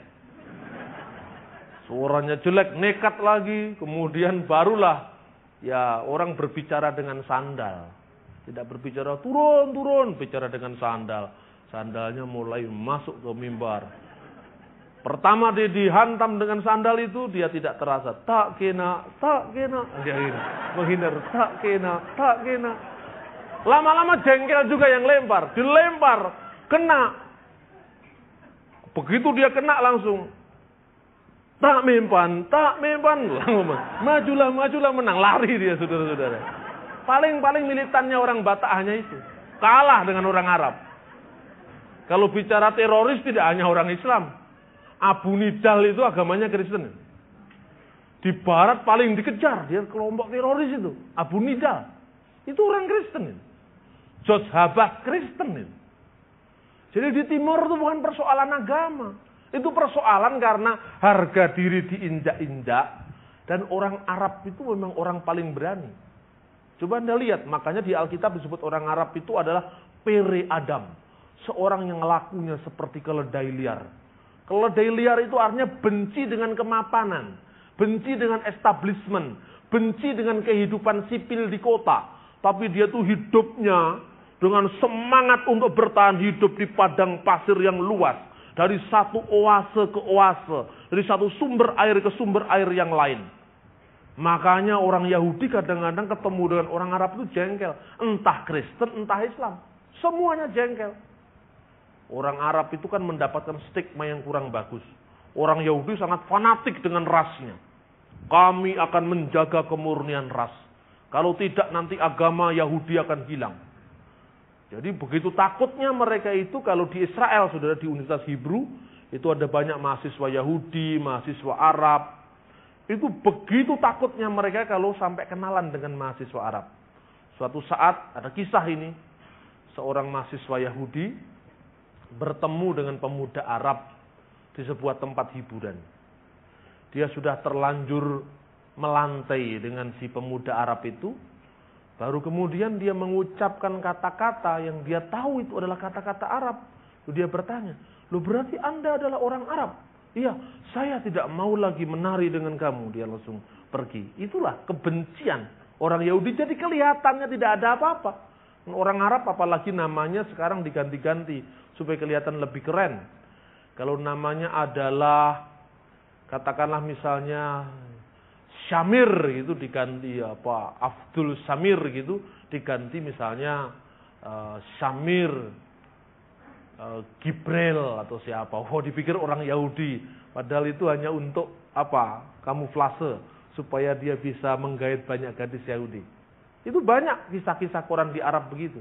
Suaranya jelek, nekat lagi, kemudian barulah ya orang berbicara dengan sandal. Tidak berbicara turun, bicara dengan sandal. Sandalnya mulai masuk ke mimbar. Pertama dia dihantam dengan sandal itu, dia tidak terasa. Tak kena. Dia menghindar, tak kena. Lama-lama jengkel juga yang lempar. Dilempar, kena. Begitu dia kena langsung. Tak mempan. Majulah menang. Lari dia saudara-saudara. Paling militannya orang Batak hanya itu. Kalah dengan orang Arab. Kalau bicara teroris tidak hanya orang Islam. Abu Nidal itu agamanya Kristen. Di barat paling dikejar, dia kelompok teroris itu. Abu Nidal. Itu orang Kristen. George Habas Kristen. Jadi di timur itu bukan persoalan agama. Itu persoalan karena harga diri diinjak-injak. Dan orang Arab itu memang orang paling berani. Coba Anda lihat, makanya di Alkitab disebut orang Arab itu adalah pere Adam. Seorang yang lakunya seperti keledai liar. Keledai liar itu artinya benci dengan kemapanan. Benci dengan establishment. Benci dengan kehidupan sipil di kota. Tapi dia tuh hidupnya dengan semangat untuk bertahan hidup di padang pasir yang luas. Dari satu oase ke oase. Dari satu sumber air ke sumber air yang lain. Makanya orang Yahudi kadang-kadang ketemu dengan orang Arab itu jengkel. Entah Kristen, entah Islam. Semuanya jengkel. Orang Arab itu kan mendapatkan stigma yang kurang bagus. Orang Yahudi sangat fanatik dengan rasnya. Kami akan menjaga kemurnian ras. Kalau tidak nanti agama Yahudi akan hilang. Jadi begitu takutnya mereka itu kalau di Israel, saudara, di Universitas Hebrew, itu ada banyak mahasiswa Yahudi, mahasiswa Arab. Itu begitu takutnya mereka kalau sampai kenalan dengan mahasiswa Arab. Suatu saat ada kisah ini. Seorang mahasiswa Yahudi bertemu dengan pemuda Arab di sebuah tempat hiburan. Dia sudah terlanjur melantai dengan si pemuda Arab itu. Baru kemudian dia mengucapkan kata-kata yang dia tahu itu adalah kata-kata Arab. Lalu dia bertanya, "Loh, berarti Anda adalah orang Arab?" "Iya, saya tidak mau lagi menari dengan kamu." Dia langsung pergi. Itulah kebencian orang Yahudi. Jadi kelihatannya tidak ada apa-apa. Orang Arab apalagi namanya sekarang diganti-ganti supaya kelihatan lebih keren. Kalau namanya adalah katakanlah misalnya Syamir gitu diganti apa Abdul Samir gitu diganti misalnya Syamir Gibril atau siapa. Oh, dipikir orang Yahudi, padahal itu hanya untuk apa? Kamuflase supaya dia bisa menggait banyak gadis Yahudi. Itu banyak kisah-kisah Quran di Arab begitu.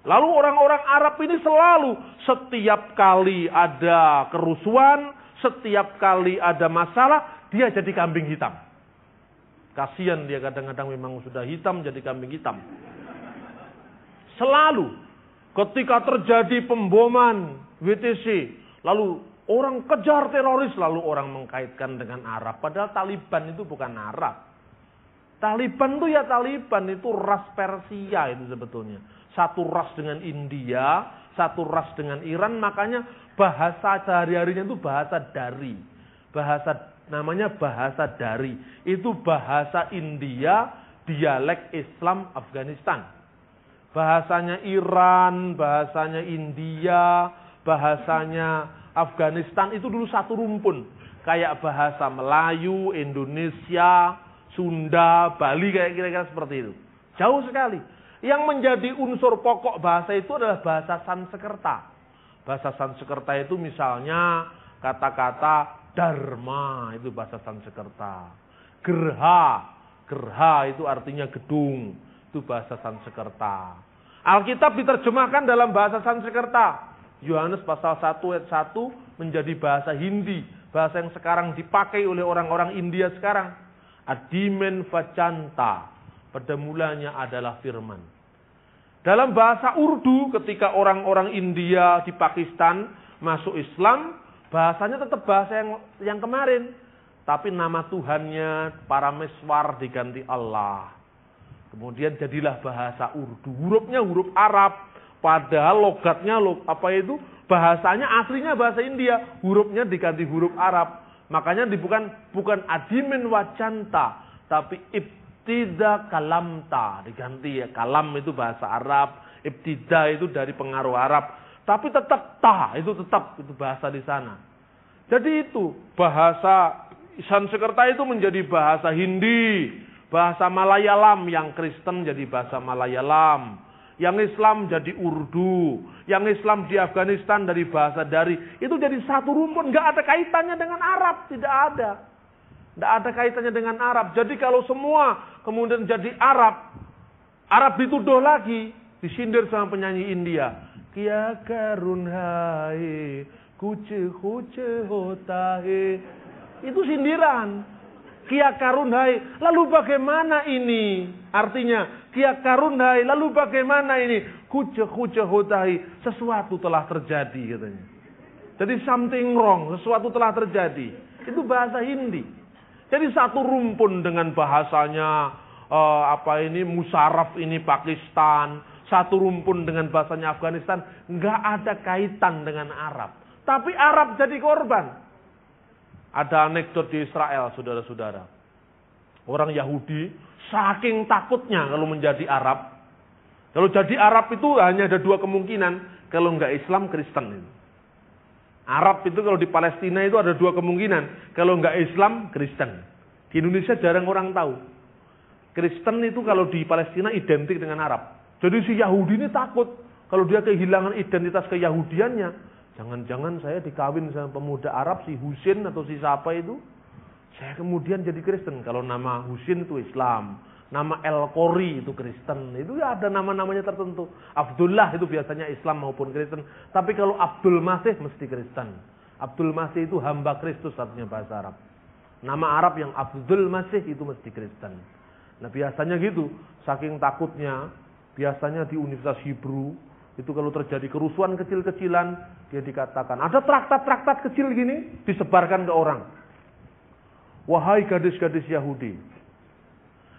Lalu orang-orang Arab ini selalu setiap kali ada kerusuhan, setiap kali ada masalah, dia jadi kambing hitam. Kasihan dia kadang-kadang memang sudah hitam jadi kambing hitam. Selalu ketika terjadi pemboman WTC, lalu orang kejar teroris, lalu orang mengkaitkan dengan Arab. Padahal Taliban itu bukan Arab. Taliban itu ya Taliban, itu ras Persia itu sebetulnya. Satu ras dengan India, satu ras dengan Iran, makanya bahasa sehari-harinya itu bahasa dari. Namanya bahasa dari. Itu bahasa India, dialek Islam Afghanistan. Bahasanya Iran, bahasanya India, bahasanya Afghanistan itu dulu satu rumpun. Kayak bahasa Melayu, Indonesia, Sunda, Bali, kayak kira-kira seperti itu. Jauh sekali. Yang menjadi unsur pokok bahasa itu adalah bahasa Sanskerta. Bahasa Sanskerta itu misalnya kata-kata Dharma, itu bahasa Sanskerta. Gerha itu artinya gedung, itu bahasa Sanskerta. Alkitab diterjemahkan dalam bahasa Sanskerta. Yohanes pasal 1 ayat 1 menjadi bahasa Hindi, bahasa yang sekarang dipakai oleh orang-orang India sekarang. Adimen Vacanta, pada mulanya adalah firman. Dalam bahasa Urdu, ketika orang-orang India di Pakistan masuk Islam, bahasanya tetap bahasa yang kemarin. Tapi nama Tuhannya, Parameswar, diganti Allah. Kemudian jadilah bahasa Urdu. Hurufnya huruf Arab. Padahal logatnya, bahasanya aslinya bahasa India. Hurufnya diganti huruf Arab. Makanya bukan adimen wacanta, tapi ibtida kalamta. Diganti ya, kalam itu bahasa Arab. Ibtida itu dari pengaruh Arab. Tapi tetap itu bahasa di sana. Jadi itu bahasa Sanskerta itu menjadi bahasa Hindi, bahasa Malayalam, yang Kristen jadi bahasa Malayalam, yang Islam jadi Urdu, yang Islam di Afghanistan dari bahasa dari. Itu jadi satu rumpun, nggak ada kaitannya dengan Arab, tidak ada. Nggak ada kaitannya dengan Arab. Jadi kalau semua kemudian jadi Arab, Arab dituduh lagi, disindir sama penyanyi India. Kia karun hai, kuce hota he. Itu sindiran. Kia karunhai, lalu bagaimana ini? Artinya, kia karunhai, lalu bagaimana ini? Kuce hotahi, sesuatu telah terjadi katanya. Jadi something wrong, sesuatu telah terjadi. Itu bahasa Hindi. Jadi satu rumpun dengan bahasanya Musarraf ini Pakistan, satu rumpun dengan bahasanya Afghanistan, nggak ada kaitan dengan Arab. Tapi Arab jadi korban. Ada anekdot di Israel, saudara-saudara. Orang Yahudi saking takutnya kalau menjadi Arab. Kalau jadi Arab itu hanya ada dua kemungkinan. Kalau nggak Islam, Kristen. Arab itu kalau di Palestina itu ada dua kemungkinan. Kalau nggak Islam, Kristen. Di Indonesia jarang orang tahu. Kristen itu kalau di Palestina identik dengan Arab. Jadi si Yahudi ini takut. Kalau dia kehilangan identitas keyahudiannya. Jangan-jangan saya dikawin sama pemuda Arab, si Husin atau si siapa itu. Saya kemudian jadi Kristen. Kalau nama Husin itu Islam. Nama El-Qori itu Kristen. Itu ya ada nama-namanya tertentu. Abdullah itu biasanya Islam maupun Kristen. Tapi kalau Abdul Masih mesti Kristen. Abdul Masih itu hamba Kristus artinya bahasa Arab. Nama Arab yang Abdul Masih itu mesti Kristen. Nah biasanya gitu. Saking takutnya. Biasanya di Universitas Hebrew. Itu kalau terjadi kerusuhan kecil-kecilan, dia dikatakan, ada traktat-traktat kecil gini, disebarkan ke orang. Wahai gadis-gadis Yahudi,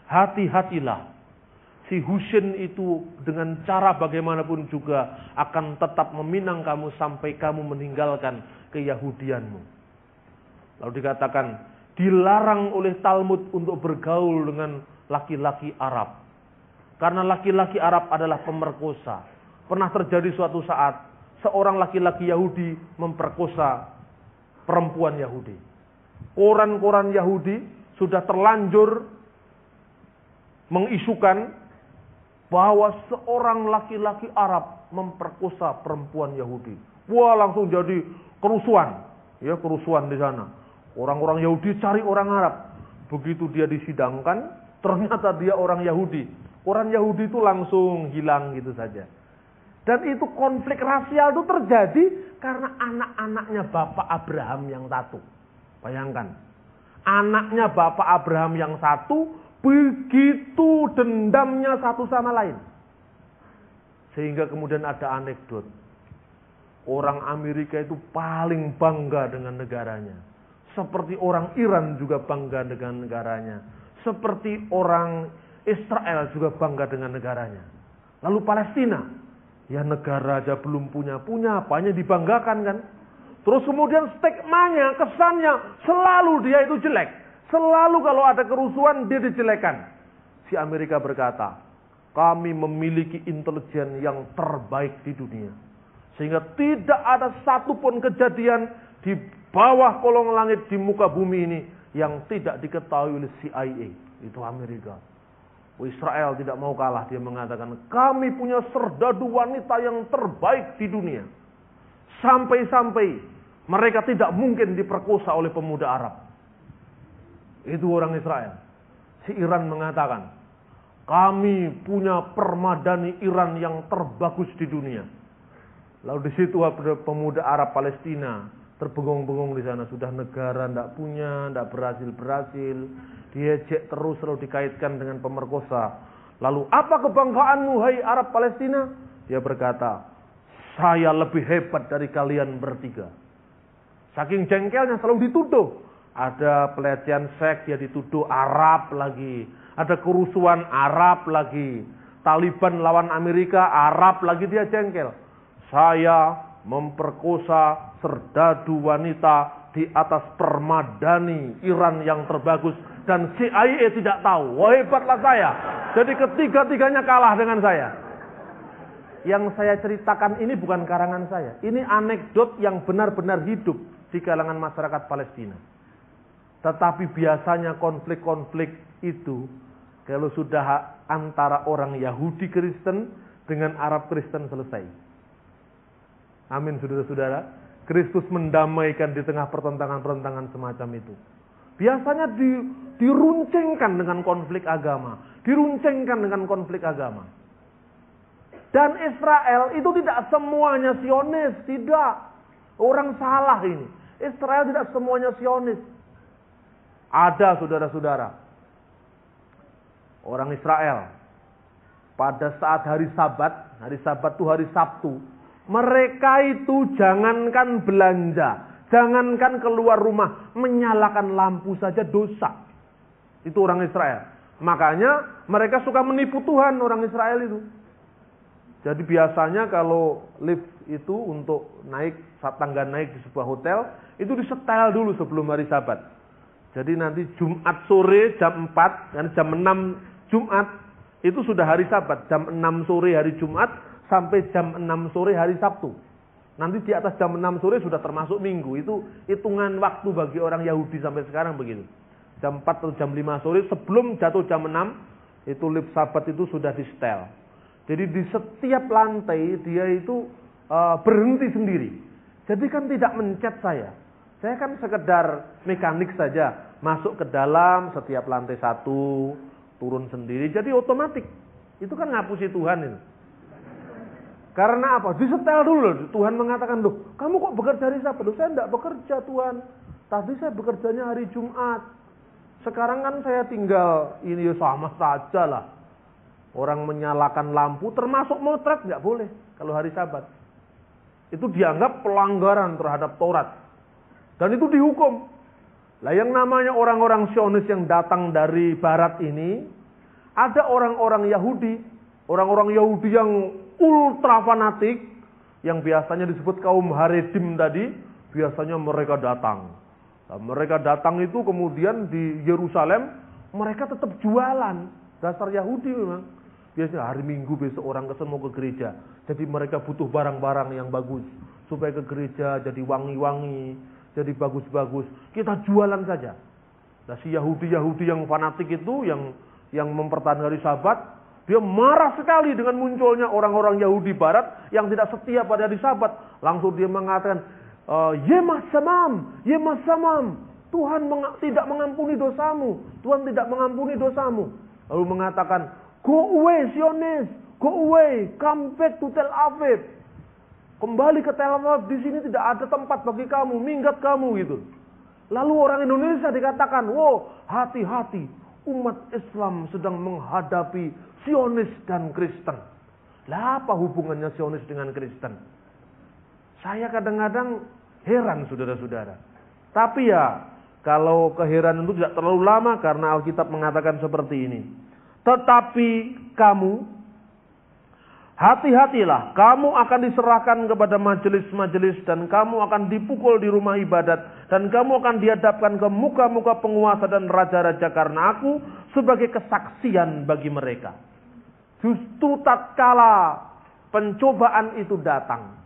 hati-hatilah. Si Husin itu dengan cara bagaimanapun juga akan tetap meminang kamu sampai kamu meninggalkan keyahudianmu. Lalu dikatakan, dilarang oleh Talmud untuk bergaul dengan laki-laki Arab. Karena laki-laki Arab adalah pemerkosa. Pernah terjadi suatu saat, seorang laki-laki Yahudi memperkosa perempuan Yahudi. Koran-koran Yahudi sudah terlanjur mengisukan bahwa seorang laki-laki Arab memperkosa perempuan Yahudi. Wah, langsung jadi kerusuhan. Ya, kerusuhan di sana. Orang-orang Yahudi cari orang Arab. Begitu dia disidangkan, ternyata dia orang Yahudi. Orang Yahudi itu langsung hilang gitu saja. Dan itu konflik rasial itu terjadi karena anak-anaknya Bapak Abraham yang satu. Bayangkan. Anaknya Bapak Abraham yang satu begitu dendamnya satu sama lain. Sehingga kemudian ada anekdot. Orang Amerika itu paling bangga dengan negaranya. Seperti orang Iran juga bangga dengan negaranya. Seperti orang Israel juga bangga dengan negaranya. Lalu Palestina. Ya negara aja belum punya apanya dibanggakan kan. Terus kemudian stigmanya, kesannya selalu dia itu jelek. Selalu kalau ada kerusuhan dia dijelekan. Si Amerika berkata, kami memiliki intelijen yang terbaik di dunia. Sehingga tidak ada satupun kejadian di bawah kolong langit di muka bumi ini yang tidak diketahui oleh CIA. Itu Amerika. Israel tidak mau kalah, dia mengatakan kami punya serdadu wanita yang terbaik di dunia. Sampai-sampai mereka tidak mungkin diperkosa oleh pemuda Arab. Itu orang Israel. Si Iran mengatakan kami punya permadani Iran yang terbagus di dunia. Lalu di situ ada pemuda Arab Palestina terbengong-bengong di sana, sudah negara tidak punya, tidak berhasil. Diejek terus selalu dikaitkan dengan pemerkosa. Lalu apa kebanggaanmu hai Arab Palestina? Dia berkata, saya lebih hebat dari kalian bertiga. Saking jengkelnya selalu dituduh. Ada pelecehan seks dia dituduh Arab lagi. Ada kerusuhan Arab lagi. Taliban lawan Amerika Arab lagi, dia jengkel. Saya memperkosa serdadu wanita di atas permadani Iran yang terbagus. Dan CIA tidak tahu. Wah, hebatlah saya. Jadi ketiga-tiganya kalah dengan saya. Yang saya ceritakan ini bukan karangan saya. Ini anekdot yang benar-benar hidup di kalangan masyarakat Palestina. Tetapi biasanya konflik-konflik itu kalau sudah antara orang Yahudi Kristen dengan Arab Kristen selesai. Amin, saudara-saudara. Kristus mendamaikan di tengah pertentangan-pertentangan semacam itu. Biasanya diruncingkan dengan konflik agama. Diruncingkan dengan konflik agama. Dan Israel itu tidak semuanya Zionis. Tidak. Orang salah ini. Israel tidak semuanya Zionis. Ada saudara-saudara, orang Israel, pada saat hari Sabat itu hari Sabtu, mereka itu jangankan belanja, jangankan keluar rumah, menyalakan lampu saja dosa. Itu orang Israel. Makanya mereka suka menipu Tuhan, orang Israel itu. Jadi biasanya kalau lift itu untuk naik, tangga naik di sebuah hotel, itu disetel dulu sebelum hari Sabat. Jadi nanti Jumat sore jam 4, dan jam 6 Jumat, itu sudah hari Sabat. Jam 6 sore hari Jumat, sampai jam 6 sore hari Sabtu. Nanti di atas jam 6 sore sudah termasuk minggu. Itu hitungan waktu bagi orang Yahudi sampai sekarang begitu. Jam 4 atau jam 5 sore, sebelum jatuh jam 6, itu lift Sabat itu sudah di setel. Jadi di setiap lantai dia itu berhenti sendiri. Jadi kan tidak mencet saya. Saya kan sekedar mekanik saja. Masuk ke dalam setiap lantai 1, turun sendiri. Jadi otomatis. Itu kan ngapusi Tuhan itu. Karena apa? Disetel dulu. Tuhan mengatakan, loh kamu kok bekerja hari Sabat? Loh, saya tidak bekerja Tuhan. Tadi saya bekerjanya hari Jumat. Sekarang kan saya tinggal, ini sama saja lah. Orang menyalakan lampu termasuk motret nggak boleh kalau hari Sabat. Itu dianggap pelanggaran terhadap Taurat. Dan itu dihukum. Lah yang namanya orang-orang Zionis yang datang dari barat ini, ada orang-orang Yahudi yang ultra fanatik, yang biasanya disebut kaum Haredim tadi, biasanya mereka datang. Nah, mereka datang itu kemudian di Yerusalem, mereka tetap jualan. Dasar Yahudi memang. Biasanya hari Minggu besok orang kesana mau ke gereja. Jadi mereka butuh barang-barang yang bagus. Supaya ke gereja jadi wangi-wangi, jadi bagus-bagus. Kita jualan saja. Nah si Yahudi yang fanatik itu, yang mempertahankan hari Sabat, dia marah sekali dengan munculnya orang-orang Yahudi Barat yang tidak setia pada hari Sabat. Langsung dia mengatakan, Yemas samam, Tuhan tidak mengampuni dosamu. Tuhan tidak mengampuni dosamu. Lalu mengatakan, go away Zionis, go away, come back to Tel Aviv. Kembali ke Tel Aviv, di sini tidak ada tempat bagi kamu, minggat kamu gitu. Lalu orang Indonesia dikatakan, wow, hati-hati, umat Islam sedang menghadapi Zionis dan Kristen. Lah apa hubungannya Zionis dengan Kristen? Saya kadang-kadang heran saudara-saudara. Tapi ya, kalau keheranan itu tidak terlalu lama karena Alkitab mengatakan seperti ini. Tetapi kamu, hati-hatilah, kamu akan diserahkan kepada majelis-majelis dan kamu akan dipukul di rumah ibadat dan kamu akan dihadapkan ke muka-muka penguasa dan raja-raja karena aku sebagai kesaksian bagi mereka. Justru tatkala pencobaan itu datang,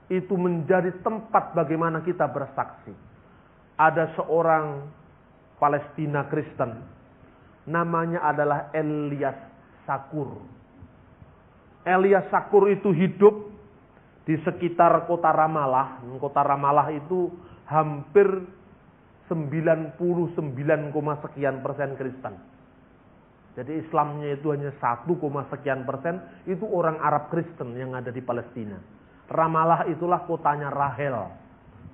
itu menjadi tempat bagaimana kita bersaksi. Ada seorang Palestina Kristen, namanya adalah Elias Sakur. Elias Sakur itu hidup di sekitar kota Ramallah. Kota Ramallah itu hampir 99, sekian persen Kristen. Jadi Islamnya itu hanya 1, sekian persen. Itu orang Arab Kristen yang ada di Palestina. Ramallah itulah kotanya Rahel.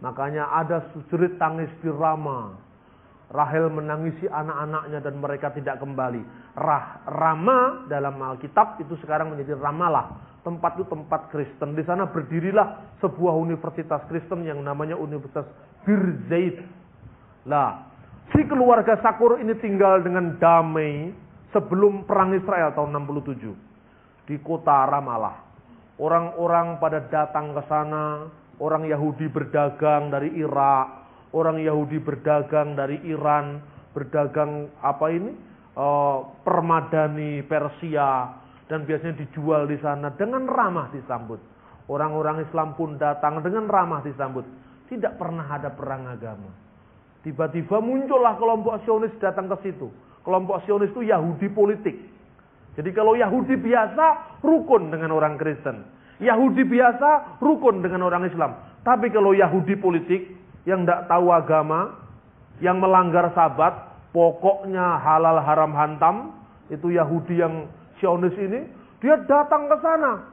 Makanya ada jerit tangis di Rama. Rahel menangisi anak-anaknya dan mereka tidak kembali. Rama dalam Alkitab itu sekarang menjadi Ramallah. Tempat itu tempat Kristen. Di sana berdirilah sebuah universitas Kristen yang namanya Universitas Birzeit. Lah, si keluarga Sakur ini tinggal dengan damai sebelum perang Israel tahun 67 di kota Ramallah. Orang-orang pada datang ke sana, orang Yahudi berdagang dari Irak. Orang Yahudi berdagang dari Iran, berdagang permadani Persia, dan biasanya dijual di sana dengan ramah disambut. Orang-orang Islam pun datang dengan ramah disambut. Tidak pernah ada perang agama. Tiba-tiba muncullah kelompok Zionis datang ke situ. Kelompok Zionis itu Yahudi politik. Jadi kalau Yahudi biasa rukun dengan orang Kristen, Yahudi biasa rukun dengan orang Islam. Tapi kalau Yahudi politik yang tidak tahu agama, yang melanggar Sabat, pokoknya halal haram hantam, itu Yahudi yang Zionis ini, dia datang ke sana.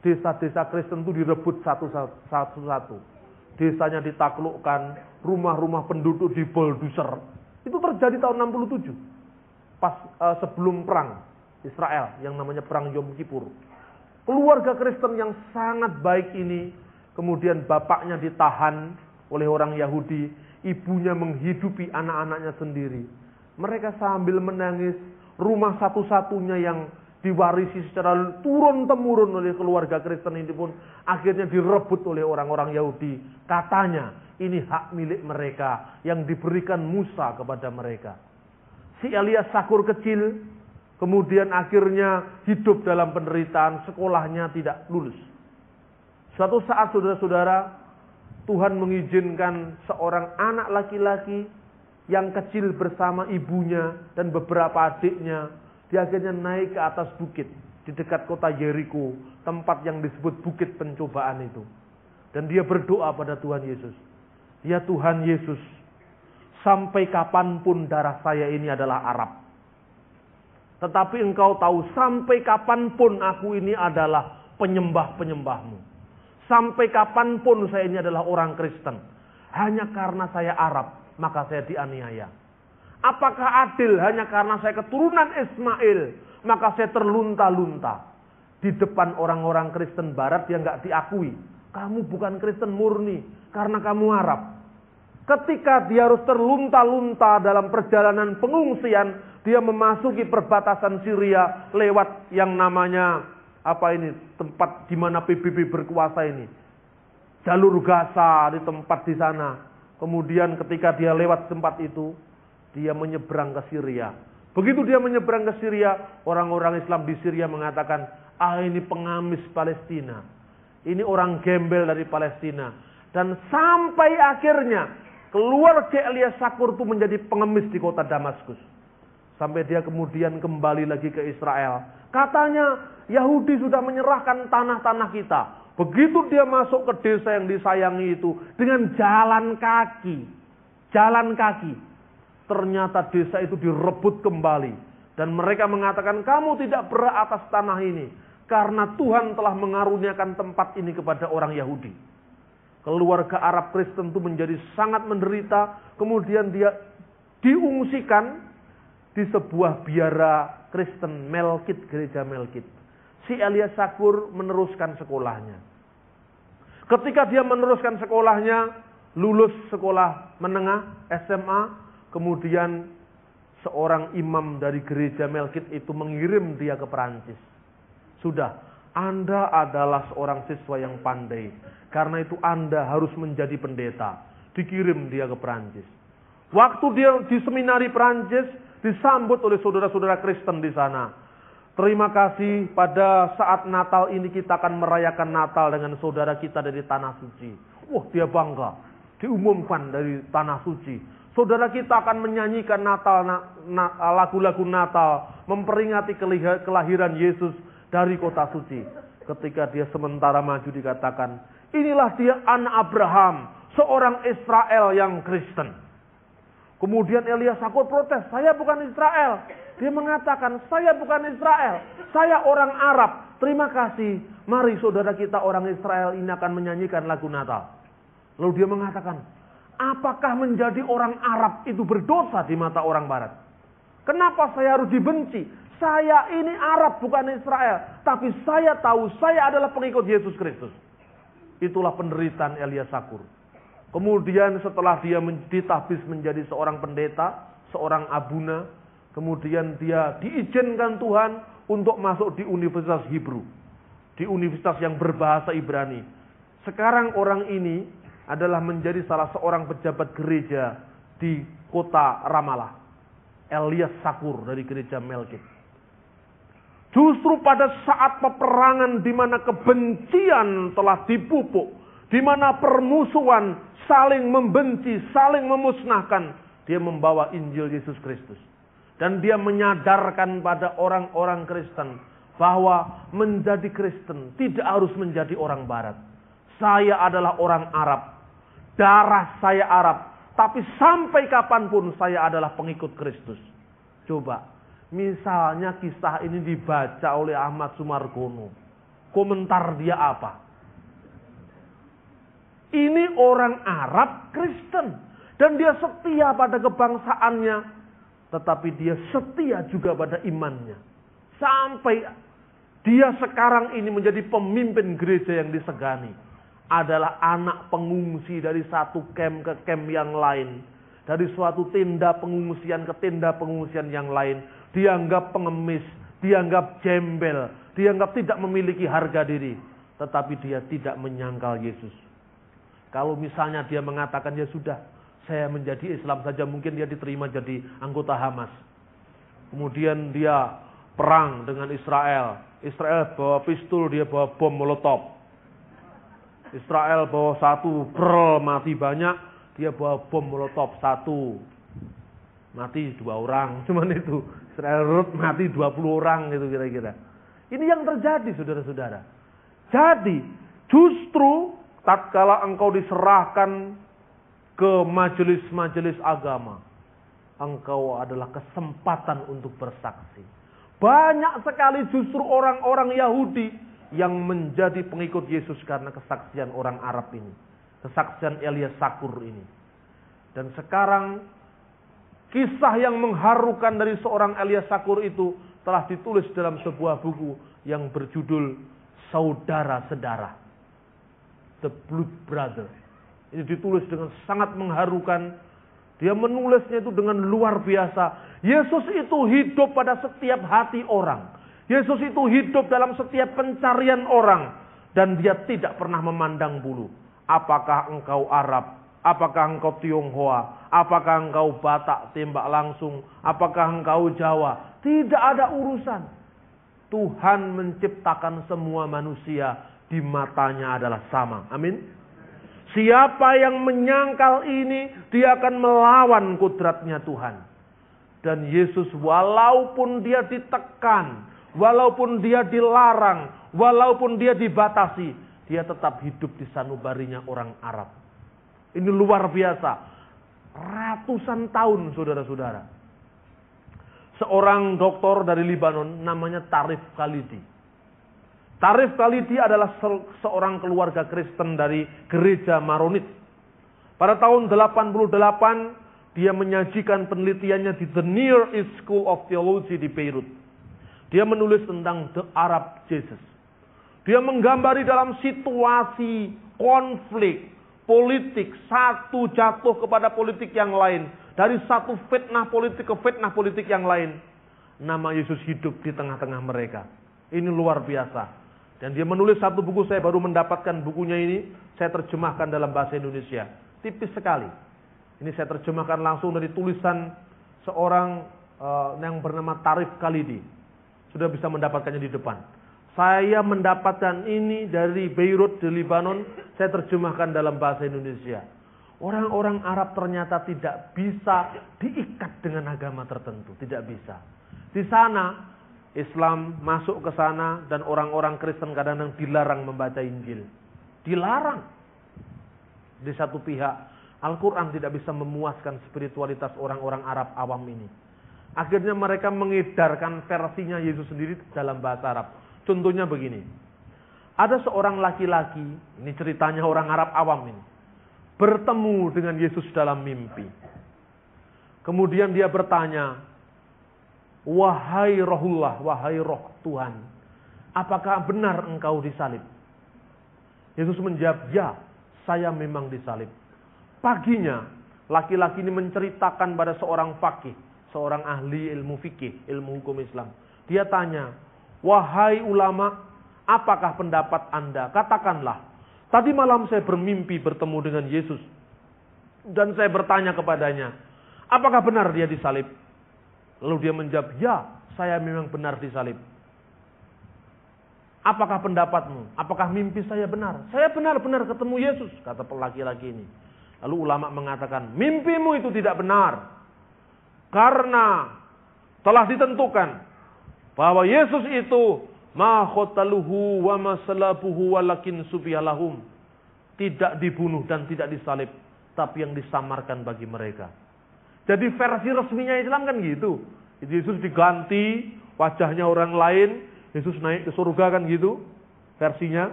Desa-desa Kristen itu direbut satu-satu. Desanya ditaklukkan, rumah-rumah penduduk dibolduser. Itu terjadi tahun 67. Pas sebelum perang Israel yang namanya perang Yom Kippur. Keluarga Kristen yang sangat baik ini, kemudian bapaknya ditahan oleh orang Yahudi, ibunya menghidupi anak-anaknya sendiri. Mereka sambil menangis, rumah satu-satunya yang diwarisi secara turun-temurun oleh keluarga Kristen ini pun akhirnya direbut oleh orang-orang Yahudi. Katanya ini hak milik mereka yang diberikan Musa kepada mereka. Si Elias Sakur kecil kemudian akhirnya hidup dalam penderitaan, sekolahnya tidak lulus. Suatu saat saudara-saudara, Tuhan mengizinkan seorang anak laki-laki yang kecil bersama ibunya dan beberapa adiknya, dia akhirnya naik ke atas bukit di dekat kota Yeriko, tempat yang disebut bukit pencobaan itu. Dan dia berdoa pada Tuhan Yesus. Ya Tuhan Yesus, sampai kapanpun darah saya ini adalah Arab. Tetapi engkau tahu sampai kapanpun aku ini adalah penyembah-penyembahmu. Sampai kapanpun saya ini adalah orang Kristen. Hanya karena saya Arab, maka saya dianiaya. Apakah adil hanya karena saya keturunan Ismail, maka saya terlunta-lunta. Di depan orang-orang Kristen Barat yang gak diakui. Kamu bukan Kristen murni, karena kamu Arab. Ketika dia harus terlunta-lunta dalam perjalanan pengungsian, dia memasuki perbatasan Syria lewat yang namanya tempat di mana PBB berkuasa ini. Jalur Gaza di tempat di sana. Kemudian ketika dia lewat tempat itu, dia menyeberang ke Syria. Begitu dia menyeberang ke Syria, orang-orang Islam di Syria mengatakan, ini pengamis Palestina. Ini orang gembel dari Palestina. Dan sampai akhirnya keluarga Elias Sakur itu menjadi pengemis di kota Damaskus. Sampai dia kemudian kembali lagi ke Israel. Katanya Yahudi sudah menyerahkan tanah-tanah kita. Begitu dia masuk ke desa yang disayangi itu dengan jalan kaki. Jalan kaki. Ternyata desa itu direbut kembali. Dan mereka mengatakan kamu tidak berhak atas tanah ini. Karena Tuhan telah mengaruniakan tempat ini kepada orang Yahudi. Keluarga Arab Kristen itu menjadi sangat menderita. Kemudian dia diungsikan di sebuah biara Kristen Melkit, gereja Melkit. Si Elias Sakur meneruskan sekolahnya. Ketika dia meneruskan sekolahnya, lulus sekolah menengah, SMA, kemudian seorang imam dari gereja Melkit itu mengirim dia ke Perancis. Sudah, Anda adalah seorang siswa yang pandai. Karena itu Anda harus menjadi pendeta. Dikirim dia ke Perancis. Waktu dia di seminari Perancis, disambut oleh saudara-saudara Kristen di sana. Terima kasih, pada saat Natal ini kita akan merayakan Natal dengan saudara kita dari Tanah Suci. Wah, dia bangga. Diumumkan dari Tanah Suci. Saudara kita akan menyanyikan Natal, lagu-lagu Natal, memperingati kelahiran Yesus dari kota suci. Ketika dia sementara maju dikatakan, inilah dia anak Abraham, seorang Israel yang Kristen. Kemudian Elias Sakur protes, saya bukan Israel. Dia mengatakan, saya bukan Israel, saya orang Arab. Terima kasih, mari saudara kita orang Israel ini akan menyanyikan lagu Natal. Lalu dia mengatakan, apakah menjadi orang Arab itu berdosa di mata orang Barat? Kenapa saya harus dibenci? Saya ini Arab bukan Israel. Tapi saya tahu saya adalah pengikut Yesus Kristus. Itulah penderitaan Elias Sakur. Kemudian setelah dia ditahbis menjadi seorang pendeta, seorang abuna, kemudian dia diizinkan Tuhan untuk masuk di Universitas Hebrew, di universitas yang berbahasa Ibrani. Sekarang orang ini adalah menjadi salah seorang pejabat gereja di kota Ramallah, Elias Sakur dari gereja Melkit. Justru pada saat peperangan di mana kebencian telah dipupuk, di mana permusuhan saling membenci, saling memusnahkan, dia membawa Injil Yesus Kristus. Dan dia menyadarkan pada orang-orang Kristen bahwa menjadi Kristen tidak harus menjadi orang Barat. Saya adalah orang Arab, darah saya Arab, tapi sampai kapanpun saya adalah pengikut Kristus. Coba, misalnya kisah ini dibaca oleh Ahmad Sumargono, komentar dia apa? Ini orang Arab Kristen Dan dia setia pada kebangsaannya, tetapi dia setia juga pada imannya. Sampai dia sekarang ini menjadi pemimpin gereja yang disegani. Adalah anak pengungsi dari satu camp ke camp yang lain. Dari suatu tenda pengungsian ke tenda pengungsian yang lain. Dianggap pengemis, dianggap jembel, dianggap tidak memiliki harga diri. Tetapi dia tidak menyangkal Yesus. Kalau misalnya dia mengatakan, ya sudah, saya menjadi Islam saja, mungkin dia diterima jadi anggota Hamas. Kemudian dia perang dengan Israel. Israel bawa pistol, dia bawa bom molotov. Israel bawa satu, mati banyak. Dia bawa bom molotov satu, mati 2 orang. Cuman itu, Israel mati 20 orang gitu kira-kira. Ini yang terjadi saudara-saudara. Jadi justru tatkala engkau diserahkan ke majelis-majelis agama, engkau adalah kesempatan untuk bersaksi. Banyak sekali justru orang-orang Yahudi yang menjadi pengikut Yesus karena kesaksian orang Arab ini. Kesaksian Elias Sakur ini. Dan sekarang kisah yang mengharukan dari seorang Elias Sakur itu telah ditulis dalam sebuah buku yang berjudul Saudara Sedara. The Blood Brother. Ini ditulis dengan sangat mengharukan. Dia menulisnya itu dengan luar biasa. Yesus itu hidup pada setiap hati orang. Yesus itu hidup dalam setiap pencarian orang. Dan dia tidak pernah memandang bulu. Apakah engkau Arab? Apakah engkau Tionghoa? Apakah engkau Batak tembak langsung? Apakah engkau Jawa? Tidak ada urusan. Tuhan menciptakan semua manusia, di matanya adalah sama. Amin. Siapa yang menyangkal ini, dia akan melawan kodratnya Tuhan. Dan Yesus walaupun dia ditekan, walaupun dia dilarang, walaupun dia dibatasi, dia tetap hidup di sanubarinya orang Arab. Ini luar biasa. Ratusan tahun saudara-saudara. Seorang doktor dari Libanon namanya Tarif Khalidi. Tarif Khalidi adalah seorang keluarga Kristen dari gereja Maronit. Pada tahun 88 dia menyajikan penelitiannya di The Near East School of Theology di Beirut. Dia menulis tentang The Arab Jesus. Dia menggambari dalam situasi konflik politik, satu jatuh kepada politik yang lain. Dari satu fitnah politik ke fitnah politik yang lain. Nama Yesus hidup di tengah-tengah mereka. Ini luar biasa. Dan dia menulis satu buku, saya baru mendapatkan bukunya ini. Saya terjemahkan dalam bahasa Indonesia. Tipis sekali. Ini saya terjemahkan langsung dari tulisan seorang yang bernama Tarif Khalidi. Sudah bisa mendapatkannya di depan. Saya mendapatkan ini dari Beirut di Libanon. Saya terjemahkan dalam bahasa Indonesia. Orang-orang Arab ternyata tidak bisa diikat dengan agama tertentu. Tidak bisa. Di sana Islam masuk ke sana dan orang-orang Kristen kadang-kadang dilarang membaca Injil. Dilarang. Di satu pihak, Al-Quran tidak bisa memuaskan spiritualitas orang-orang Arab awam ini. Akhirnya mereka mengedarkan versinya Yesus sendiri dalam bahasa Arab. Contohnya begini. Ada seorang laki-laki, ini ceritanya orang Arab awam ini. Bertemu dengan Yesus dalam mimpi. Kemudian dia bertanya, wahai rohullah, wahai roh Tuhan, apakah benar engkau disalib? Yesus menjawab, ya, saya memang disalib. Paginya, laki-laki ini menceritakan pada seorang faqih, seorang ahli ilmu fikih, ilmu hukum Islam. Dia tanya, wahai ulama, apakah pendapat Anda? Katakanlah, tadi malam saya bermimpi bertemu dengan Yesus. Dan saya bertanya kepadanya, apakah benar dia disalib? Lalu dia menjawab, ya, saya memang benar disalib. Apakah pendapatmu? Apakah mimpi saya benar? Saya benar-benar ketemu Yesus, kata laki-laki ini. Lalu ulama mengatakan, mimpimu itu tidak benar. Karena telah ditentukan bahwa Yesus itu ma khataluhu wa ma salabuhu walakin subiyalahum. Tidak dibunuh dan tidak disalib, tapi yang disamarkan bagi mereka. Jadi versi resminya Islam kan gitu. Yesus diganti, wajahnya orang lain, Yesus naik ke surga kan gitu versinya.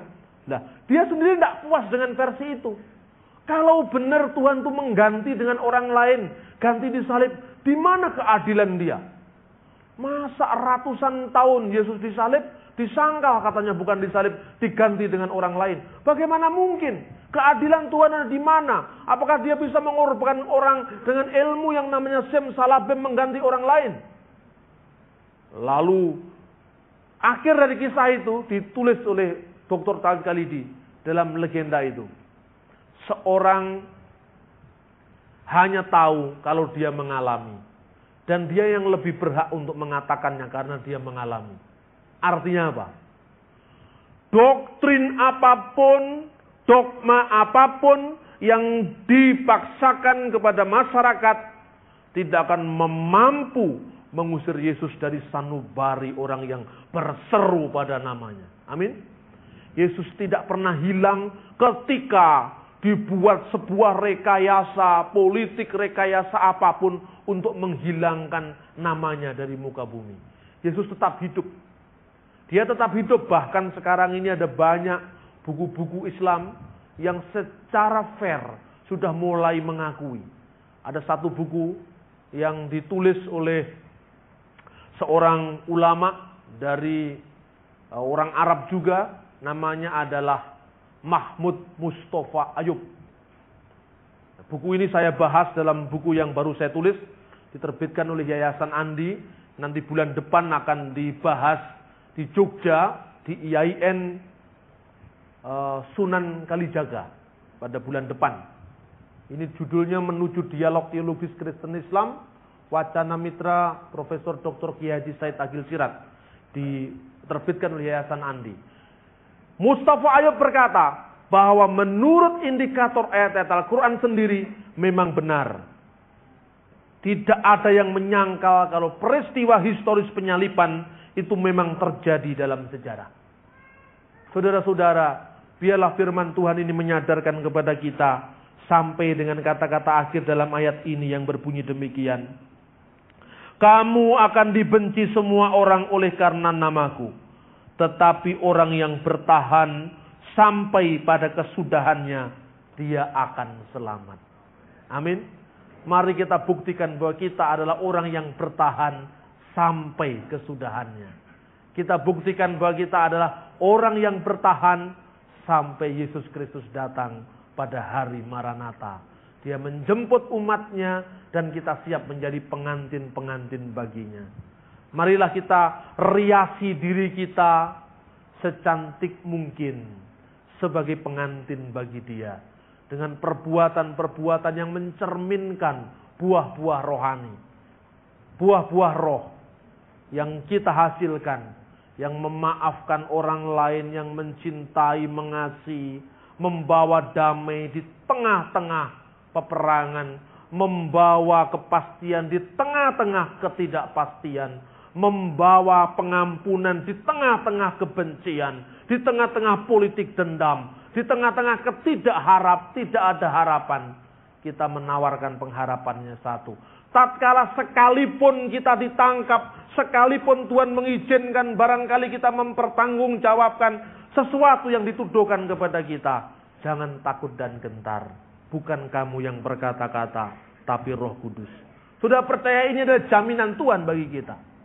Nah, dia sendiri tidak puas dengan versi itu. Kalau benar Tuhan itu mengganti dengan orang lain, ganti disalib, di mana keadilan dia? Masa ratusan tahun Yesus disalib, disangkal katanya bukan disalib, diganti dengan orang lain. Bagaimana mungkin? Keadilan Tuhan ada di mana? Apakah dia bisa mengorbankan orang dengan ilmu yang namanya simsalabim mengganti orang lain? Lalu akhir dari kisah itu ditulis oleh Dr. Khalid Khalidi dalam legenda itu. Seorang hanya tahu kalau dia mengalami. Dan dia yang lebih berhak untuk mengatakannya karena dia mengalami. Artinya apa? Doktrin apapun, dogma apapun yang dipaksakan kepada masyarakat tidak akan mampu mengusir Yesus dari sanubari orang yang berseru pada namanya. Amin. Yesus tidak pernah hilang ketika dibuat sebuah rekayasa politik, rekayasa apapun untuk menghilangkan namanya dari muka bumi. Yesus tetap hidup. Dia tetap hidup, bahkan sekarang ini ada banyak buku-buku Islam yang secara fair sudah mulai mengakui. Ada satu buku yang ditulis oleh seorang ulama dari orang Arab juga, namanya adalah Mahmud Mustafa Ayub. Buku ini saya bahas dalam buku yang baru saya tulis, diterbitkan oleh Yayasan Andi. Nanti bulan depan akan dibahas di Jogja, di IAIN Sunan Kalijaga pada bulan depan. Ini judulnya Menuju Dialog Teologis Kristen Islam, Wacana Mitra Profesor Dr. Kiai Haji Said Agil Sirat, diterbitkan oleh Yayasan Andi. Mustafa Ayub berkata bahwa menurut indikator ayat-ayat Al-Quran sendiri memang benar. Tidak ada yang menyangkal kalau peristiwa historis penyaliban itu memang terjadi dalam sejarah. Saudara-saudara, biarlah firman Tuhan ini menyadarkan kepada kita sampai dengan kata-kata akhir dalam ayat ini yang berbunyi demikian. Kamu akan dibenci semua orang oleh karena namaku. Tetapi orang yang bertahan sampai pada kesudahannya, dia akan selamat. Amin. Mari kita buktikan bahwa kita adalah orang yang bertahan sampai kesudahannya. Kita buktikan bahwa kita adalah orang yang bertahan sampai Yesus Kristus datang pada hari Maranatha. Dia menjemput umatnya dan kita siap menjadi pengantin-pengantin baginya. Marilah kita riasi diri kita secantik mungkin sebagai pengantin bagi dia. Dengan perbuatan-perbuatan yang mencerminkan buah-buah rohani. Buah-buah roh yang kita hasilkan. Yang memaafkan orang lain, yang mencintai, mengasihi. Membawa damai di tengah-tengah peperangan. Membawa kepastian di tengah-tengah ketidakpastian. Membawa pengampunan di tengah-tengah kebencian, di tengah-tengah politik dendam, di tengah-tengah tidak ada harapan. Kita menawarkan pengharapannya satu. Tatkala sekalipun kita ditangkap, sekalipun Tuhan mengizinkan barangkali kita mempertanggungjawabkan sesuatu yang dituduhkan kepada kita, jangan takut dan gentar. Bukan kamu yang berkata-kata, tapi Roh Kudus. Sudah percaya ini adalah jaminan Tuhan bagi kita.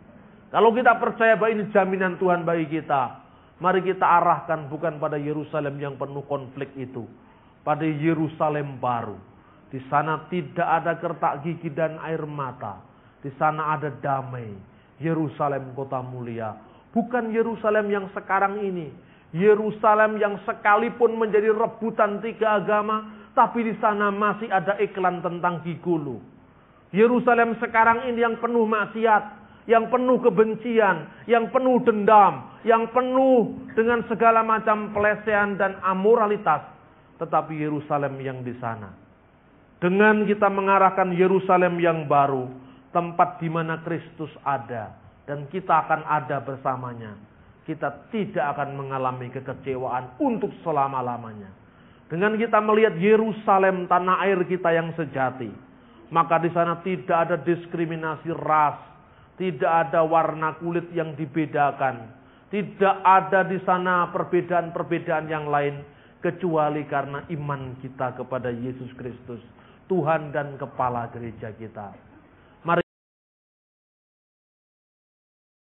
Kalau kita percaya bahwa ini jaminan Tuhan bagi kita, mari kita arahkan bukan pada Yerusalem yang penuh konflik itu, pada Yerusalem baru. Di sana tidak ada kertak gigi dan air mata. Di sana ada damai. Yerusalem kota mulia. Bukan Yerusalem yang sekarang ini. Yerusalem yang sekalipun menjadi rebutan tiga agama, tapi di sana masih ada iklan tentang gigolo. Yerusalem sekarang ini yang penuh maksiat, yang penuh kebencian, yang penuh dendam, yang penuh dengan segala macam pelecehan dan amoralitas. Tetapi Yerusalem yang di sana, dengan kita mengarahkan Yerusalem yang baru, tempat di mana Kristus ada dan kita akan ada bersamanya, kita tidak akan mengalami kekecewaan untuk selama-lamanya. Dengan kita melihat Yerusalem, tanah air kita yang sejati, maka di sana tidak ada diskriminasi ras. Tidak ada warna kulit yang dibedakan. Tidak ada di sana perbedaan-perbedaan yang lain. kecuali karena iman kita kepada Yesus Kristus, Tuhan dan Kepala gereja kita.